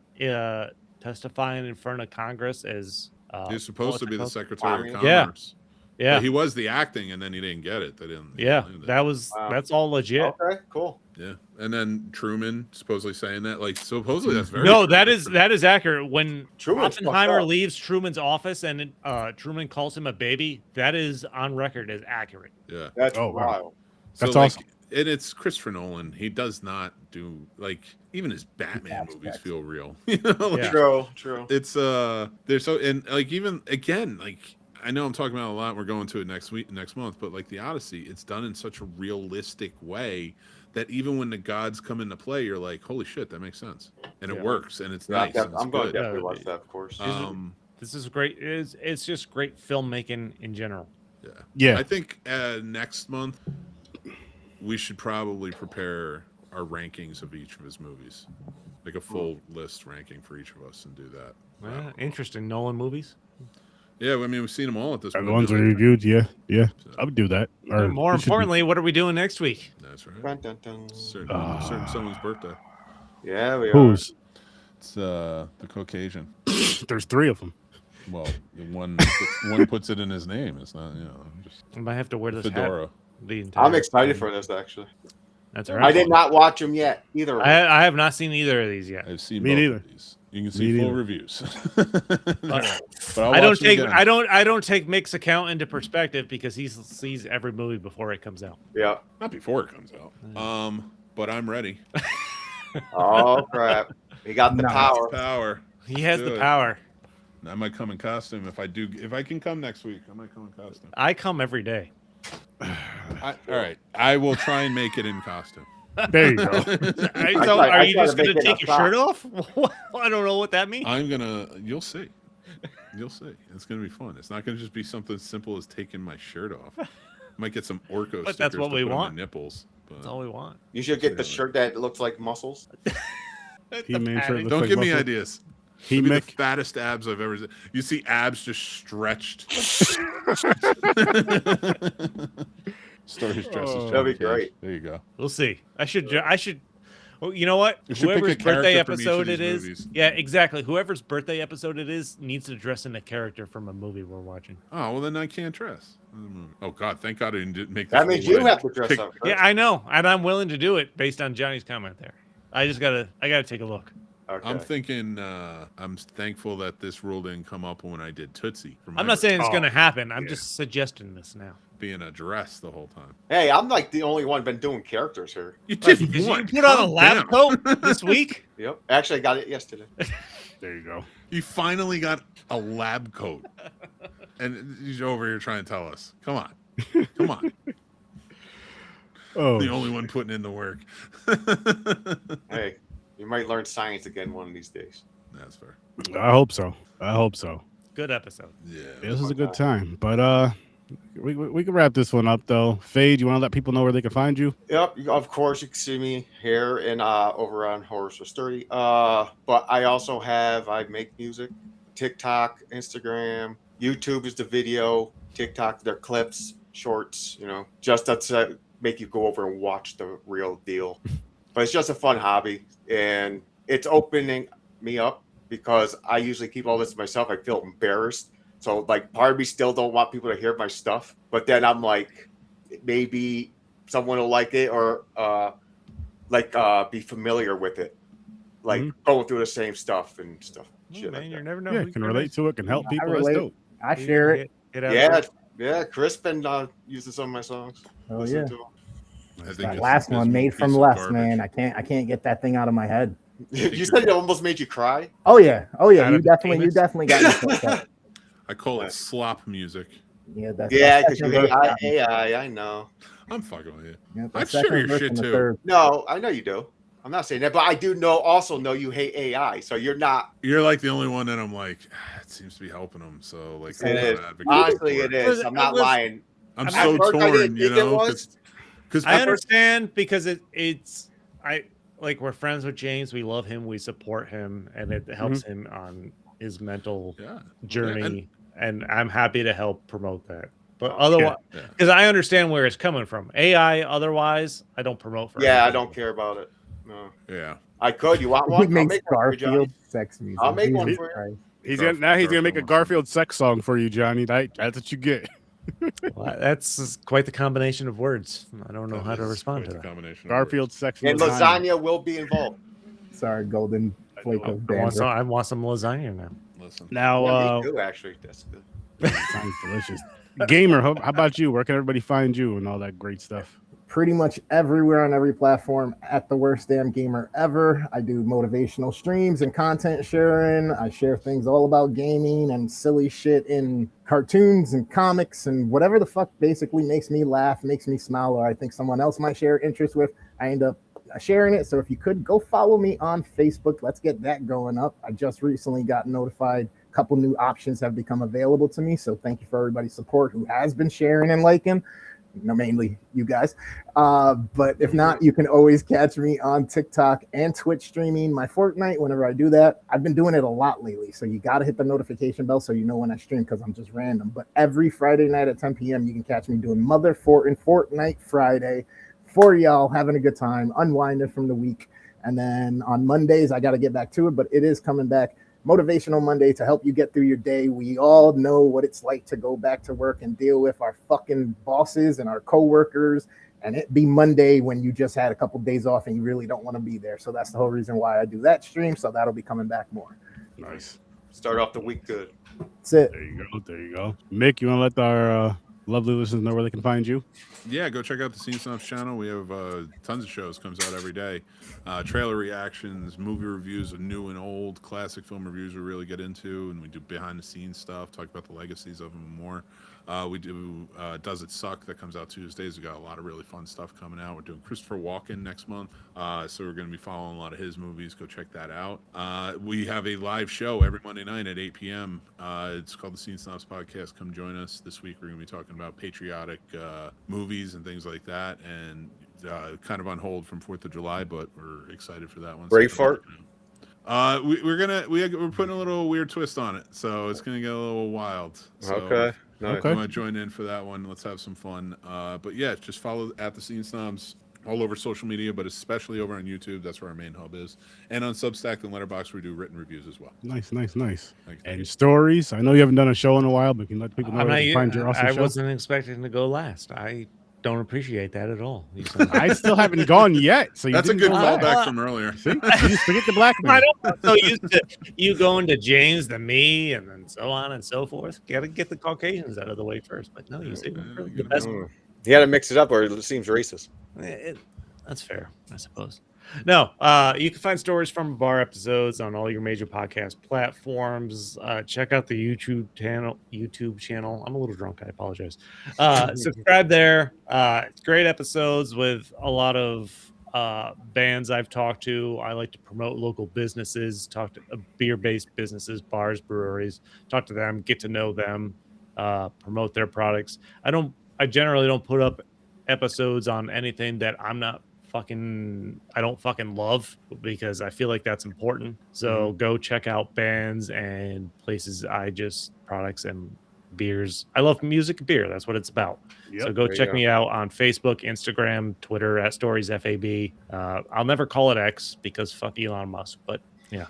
testifying in front of Congress as He's supposed to be the Secretary of Yeah. Commerce. Yeah, But he was the acting, and then he didn't get it. They didn't. yeah. land it. That's all legit. Okay, cool. Yeah, and then Truman supposedly saying that, like, supposedly that's very No, true. that is accurate. When Truman's fucked Oppenheimer up. leaves Truman's office and Truman calls him a baby, that is on record as accurate. Yeah, That's Oh, wow. wild. That's like, awesome. And it's Christopher Nolan. He does not do, like, even his Batman Aspects. movies feel real. You know, like, Yeah. True. it's they're so, and like, even again, like, I know I'm talking about it a lot. We're going to it next month, but like the Odyssey, it's done in such a realistic way that even when the gods come into play, you're like, holy shit, that makes sense, and it works, and it's nice. And it's I'm going to good. definitely watch that, of course. This is great. It's just great filmmaking in general. Yeah. I think next month we should probably prepare our rankings of each of his movies, like a full list ranking for each of us, and do that. Yeah, interesting. Nolan movies. Yeah, I mean, we've seen them all at this The point. ones we reviewed, yeah. I would do that. Or More we should do- importantly, what are we doing next week? That's right. Dun, dun, dun. Certain someone's birthday. Yeah, we are. whose? It's the Caucasian. There's 3 of them. Well, the one puts it in his name. It's not, just I might have to wear this fedora. hat the entire I'm excited time. for this, actually. That's all I right. did not watch them yet, either. of them. I have not seen either of these yet. I've seen Me both neither. of these. You can see Me full neither. reviews. But I'll I don't watch them take again. I don't take Mick's account into perspective because he sees every movie before it comes out. Yeah. Not before it comes out. But I'm ready. Oh crap! He got the Nice. power. Power. He has the Good. power. I might come in costume if I can come next week. I might come in costume. I come every day. All right. I will try and make it in costume. There you go. Are I you try just to gonna make it take your outside. shirt off? I don't know what that means. You'll see. You'll see. It's gonna be fun. It's not gonna just be something simple as taking my shirt off. Might get some Orco But stickers that's what to we put on my want. nipples. But That's all we want. You should get the shirt that looks like muscles. He-Man shirt looks Don't like give me muscle. ideas. It'd be the He-Mick. fattest abs I've ever seen. You see abs just stretched. Stories dressed as Oh. Johnny That'd be Cage. great. There you go. We'll see. I should. Well, you know what? You should pick Whoever's a character birthday from each of episode these it is. movies. Yeah, exactly. Whoever's birthday episode it is needs to dress in a character from a movie we're watching. Oh, well, then I can't dress. Oh, God. Thank God I didn't make this. That means rule you when I have to dress picked- up. Yeah, I know, and I'm willing to do it based on Johnny's comment there. I gotta take a look. Okay. I'm thinking, I'm thankful that this rule didn't come up when I did Tootsie. For my I'm not saying it's Oh, gonna happen. I'm yeah. just suggesting this now. being a dress the whole time. Hey, I'm like the only one been doing characters here. You did Did one. you put on a Calm lab down. coat this week? Yep. Actually, I got it yesterday. There you go. You finally got a lab coat, and he's over here trying to tell us. Come on, come on. Oh, The only one putting in the work. Hey, you might learn science again one of these days. That's fair. I hope so. I hope so. Good episode. Yeah. This is a good time. But we can wrap this one up though. Fade, you want to let people know where they can find you? Yep, of course you can see me here and over on Horror So Sturdy. But I also I make music, TikTok, Instagram, YouTube is the video, TikTok they're clips, shorts, just to make you go over and watch the real deal. But it's just a fun hobby, and it's opening me up because I usually keep all this to myself. I feel embarrassed. So like part of me still don't want people to hear my stuff, but then I'm like, maybe someone will like it or be familiar with it, like going through the same stuff and stuff. Shit Man, like you that. never know. Yeah, who can you relate miss. to it, can help I people. That's relate. dope. I You share get- it. get out Yeah, there. yeah. Chris been using some of my songs. Oh Listening yeah. to 'em. I think That it's last a one made dismal from piece of less, garbage. man. I can't get that thing out of my head. You said it almost made you cry. Oh yeah. Oh yeah. Out You of the definitely penis? got me fucked up. I call it slop music. Yeah, that's Yeah, that because you second hate verse got me. AI. I know. I'm fucking with you. Yeah, I'd that share second your verse shit and the too. third. No, I know you do. I'm not saying that, but I do also know you hate AI. So you're not. You're like the only one that I'm like, it seems to be helping them. So like, It I'm is. not advocating Honestly, for it is. I'm not It was- lying. I'm At so first I torn, didn't you think it know, was. because I understand because it's we're friends with James. We love him. We support him, and it helps him on his mental yeah, journey. And I'm happy to help promote that. But Oh, otherwise, yeah. because I understand where it's coming from. AI, otherwise, I don't promote for. Yeah, I anything. don't care about it. No, yeah. I could. You want He one? I'll makes make one for you, Johnny. Garfield sex music. I'll make one Jesus for you. Christ. He's gonna make a Garfield. Garfield sex song for you, Johnny. That's what you get. Well, that's quite the combination of words. I don't know That how to is respond quite to the that. combination of Garfield sex And lasagna will be involved. Sorry, golden flake of dandruff. I want some lasagna now. words. Listen, Now, Yeah, me too, actually. That's good. sounds delicious. Gamer, how about you? Where can everybody find you and all that great stuff? Pretty much everywhere on every platform at the worst damn gamer ever. I do motivational streams and content sharing. I share things all about gaming and silly shit in cartoons and comics and whatever the fuck basically makes me laugh, makes me smile, or I think someone else might share interest with. I end up sharing it. So if you could go follow me on Facebook, let's get that going up. I just recently got notified. A couple new options have become available to me. So thank you for everybody's support who has been sharing and liking. Mainly you guys. But if not, you can always catch me on TikTok and Twitch streaming my Fortnite whenever I do that. I've been doing it a lot lately. So you got to hit the notification bell so you know when I stream because I'm just random. But every Friday night at 10 p.m., you can catch me doing Mother Fortnite Friday for y'all, having a good time, unwinding from the week. And then on Mondays, I got to get back to it, but it is coming back. Motivational Monday to help you get through your day. We all know what it's like to go back to work and deal with our fucking bosses and our coworkers, and it be Monday when you just had a couple days off and you really don't want to be there. So that's the whole reason why I do that stream. So that'll be coming back more. Nice. Start off the week good. That's it. There you go. There you go. Mick, you want to let our lovely listeners know where they can find you? yeah, go check out the Scene Snobs channel. We have tons of shows comes out every day. Trailer reactions, movie reviews of new and old, classic film reviews we really get into, and we do behind the scenes stuff, talk about the legacies of them and more. We do Does It Suck? That comes out Tuesdays. We got a lot of really fun stuff coming out. We're doing Christopher Walken next month, so we're going to be following a lot of his movies. Go check that out. We have a live show every Monday night at 8 p.m. It's called the Scene Snobs Podcast. Come join us. This week we're going to be talking about patriotic movies and things like that, and kind of on hold from 4th of July, but we're excited for that one. Braveheart? We're putting a little weird twist on it, so it's gonna get a little wild. So Okay. Nice. if you want to join in for that one, let's have some fun. But yeah, just follow at the Scene Snobs all over social media, but especially over on YouTube. That's where our main hub is, and on Substack and Letterboxd, we do written reviews as well. Nice. Thanks. And stories. I know you haven't done a show in a while, but you can let people know where to find your awesome I show. wasn't expecting to go last. I don't appreciate that at all. I still haven't gone yet. So That's a didn't good go last. callback from earlier. See? You just forget the black man. I don't. I'm so used to you going to James, then me, and then so on and so forth. Got to get the Caucasians out of the way first. But no, you see the best. You had to mix it up, or it seems racist. That's fair, I suppose. No, you can find Stories from a Bar episodes on all your major podcast platforms. Check out the YouTube channel. I'm a little drunk. I apologize. Subscribe there. It's great episodes with a lot of bands I've talked to. I like to promote local businesses, talk to beer-based businesses, bars, breweries, talk to them, get to know them, promote their products. I generally don't put up episodes on anything that I don't fucking love, because I feel like that's important. So go check out bands and places products and beers. I love music and beer. That's what it's about. Yep, so go check me out on Facebook, Instagram, Twitter at StoriesFAB. I'll never call it X because fuck Elon Musk, but yeah.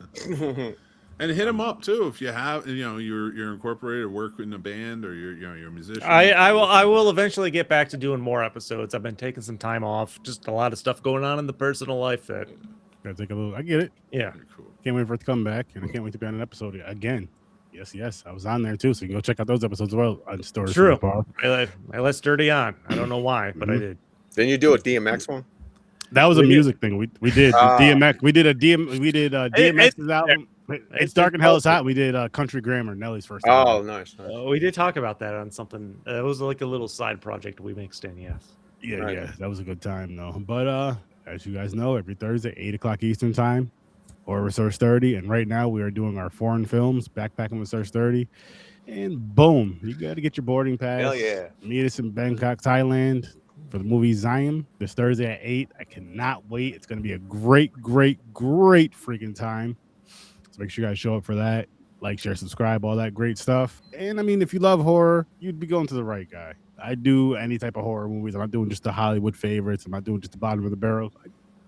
And hit them up too if you have, you're incorporated or work in a band, or you're a musician. I will eventually get back to doing more episodes. I've been taking some time off, just a lot of stuff going on in the personal life that Gotta take a little. I get it. Yeah. Very cool. Can't wait for it to come back, and I can't wait to be on an episode again. Yes, I was on there too, so you can go check out those episodes as well on Stories True. from the Bar. I let Sturdy on. I don't know why, but I did. Didn't you do a DMX one? That was a We did. music thing. We did DMX. We did DMX's album. It's Dark and Hell is Hot. We did Country Grammar, Nelly's first album. Oh, nice. We did talk about that on something. It was like a little side project we mixed in. Yes. Yeah, that was a good time though. But as you guys know, every Thursday, 8:00 Eastern time, Horror Research 30. And right now we are doing our foreign films, Backpacking Research 30. And boom, you got to get your boarding pass. Hell yeah. Meet us in Bangkok, Thailand for the movie Zion this Thursday at 8. I cannot wait. It's going to be a great freaking time. So make sure you guys show up for that. Like, share, subscribe, all that great stuff. And I mean, if you love horror, you'd be going to the right guy. I do any type of horror movies. I'm not doing just the Hollywood favorites. I'm not doing just the bottom of the barrel.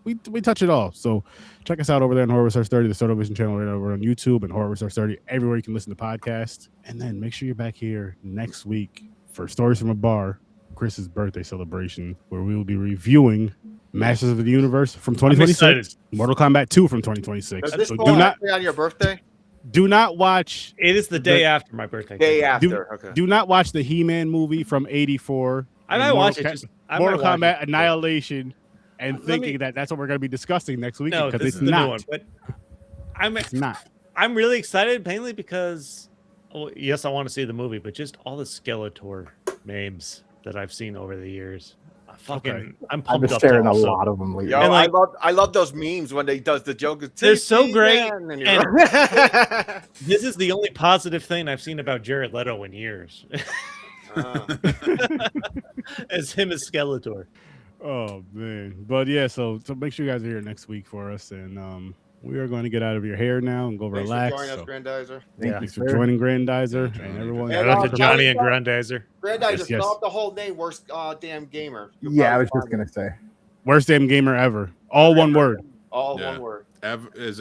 We touch it all. So check us out over there on Horror Research 30, the Soto Vision channel right over on YouTube, and Horror Research 30 everywhere you can listen to podcasts. And then make sure you're back here next week for Stories from a Bar, Chris's birthday celebration, where we will be reviewing Masters of the Universe from 2026, Mortal Kombat 2 from 2026. Does this So fall on your birthday? do not watch It is the day after my birthday. Day after. Okay. do not watch the He-Man movie from 84. I might watch it. Mortal Kombat it. Annihilation, and Let thinking me- that's what we're going to be discussing next week, No, because this it's is the not. new one. But It's not. I'm really excited, mainly because, yes, I want to see the movie, but just all the Skeletor memes that I've seen over the years. I'm I've pumped been up. staring to a also- lot of them lately. Yo, And, like- I love those memes when they does the joke. They're so great, And This is the only positive thing I've seen about Jared Leto in years. As him as Skeletor. Oh man, but yeah. So make sure you guys are here next week for us, and we are going to get out of your hair now and go Thanks relax. for joining us, So Grandizer. thanks for joining Grandizer Johnny. and everyone. And, Shout out to Johnny and Johnny- Grandizer. Grandizer, Yes. spell out the whole name. Worst damn gamer. You'll Yeah, I probably was just find it. gonna say. Worst damn gamer ever. All one word. All Yeah. one word. It's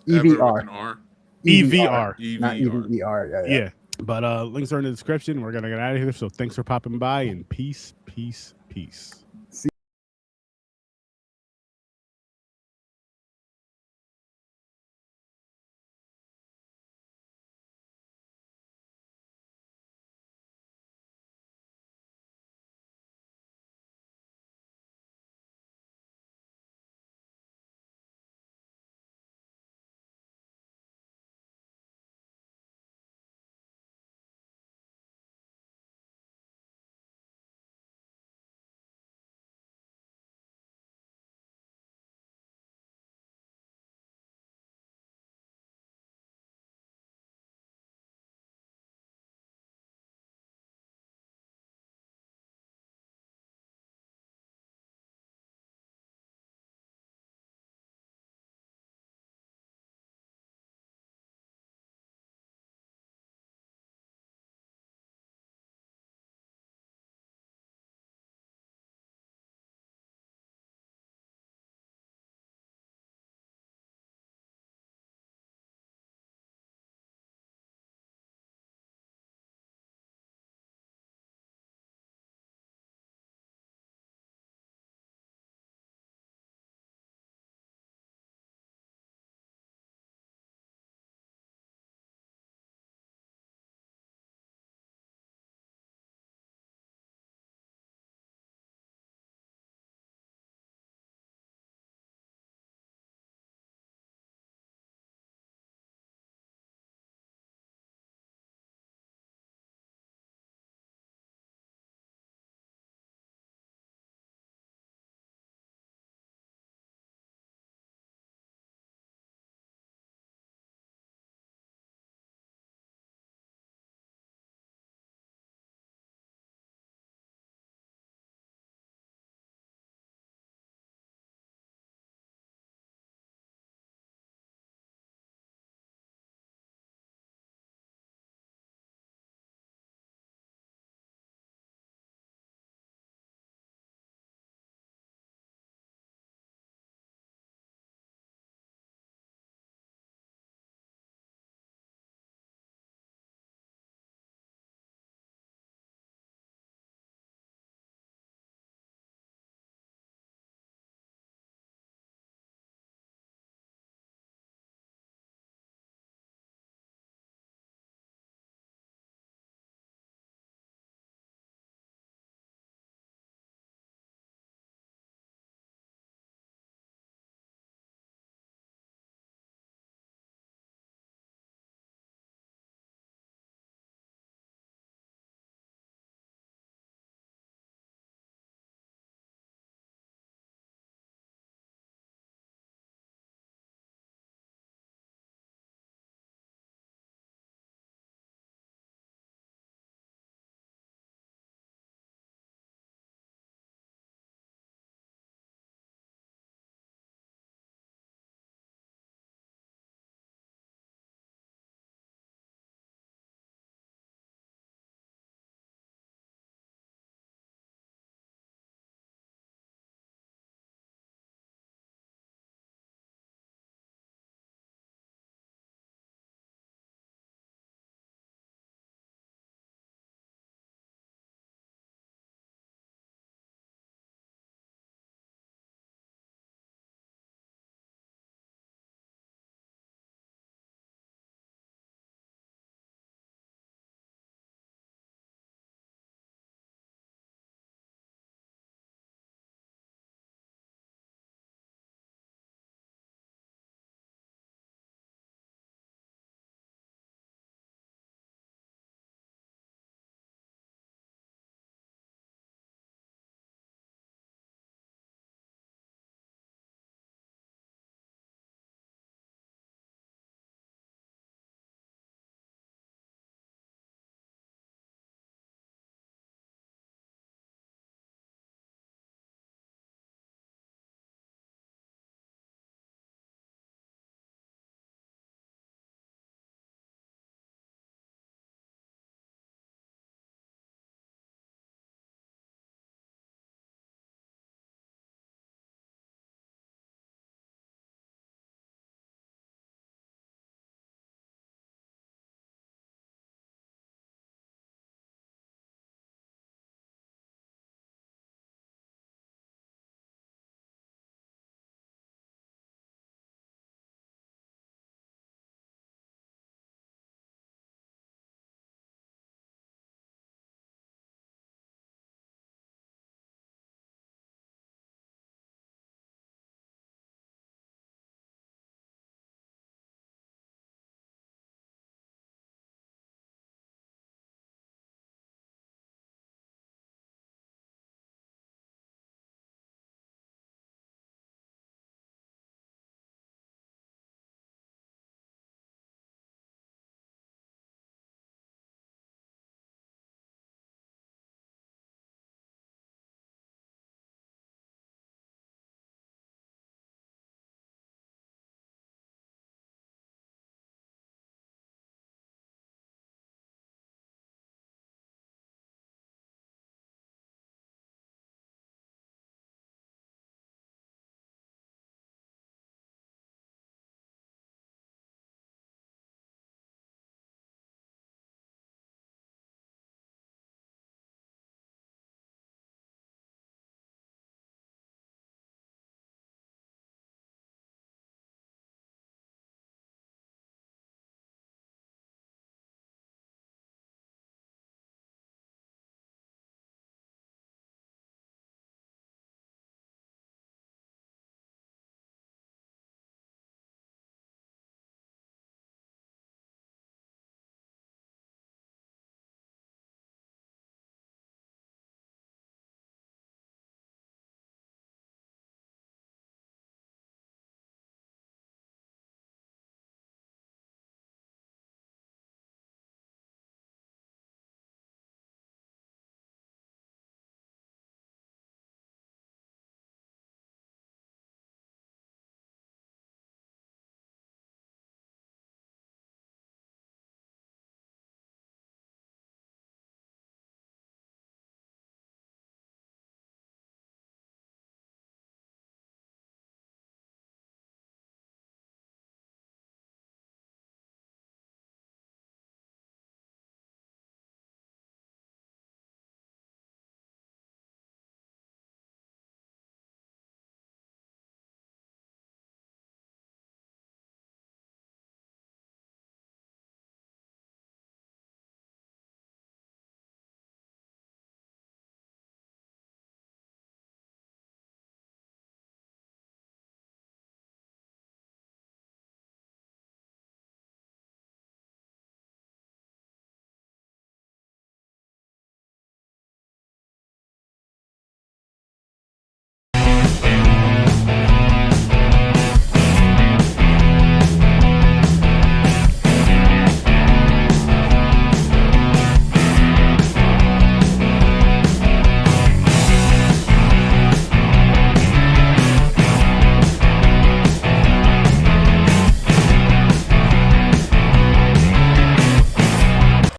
EVR. Ever with an R? EVR. Not EVR. EVR. Yeah. But links are in the description. We're gonna get out of here. So thanks for popping by, and peace.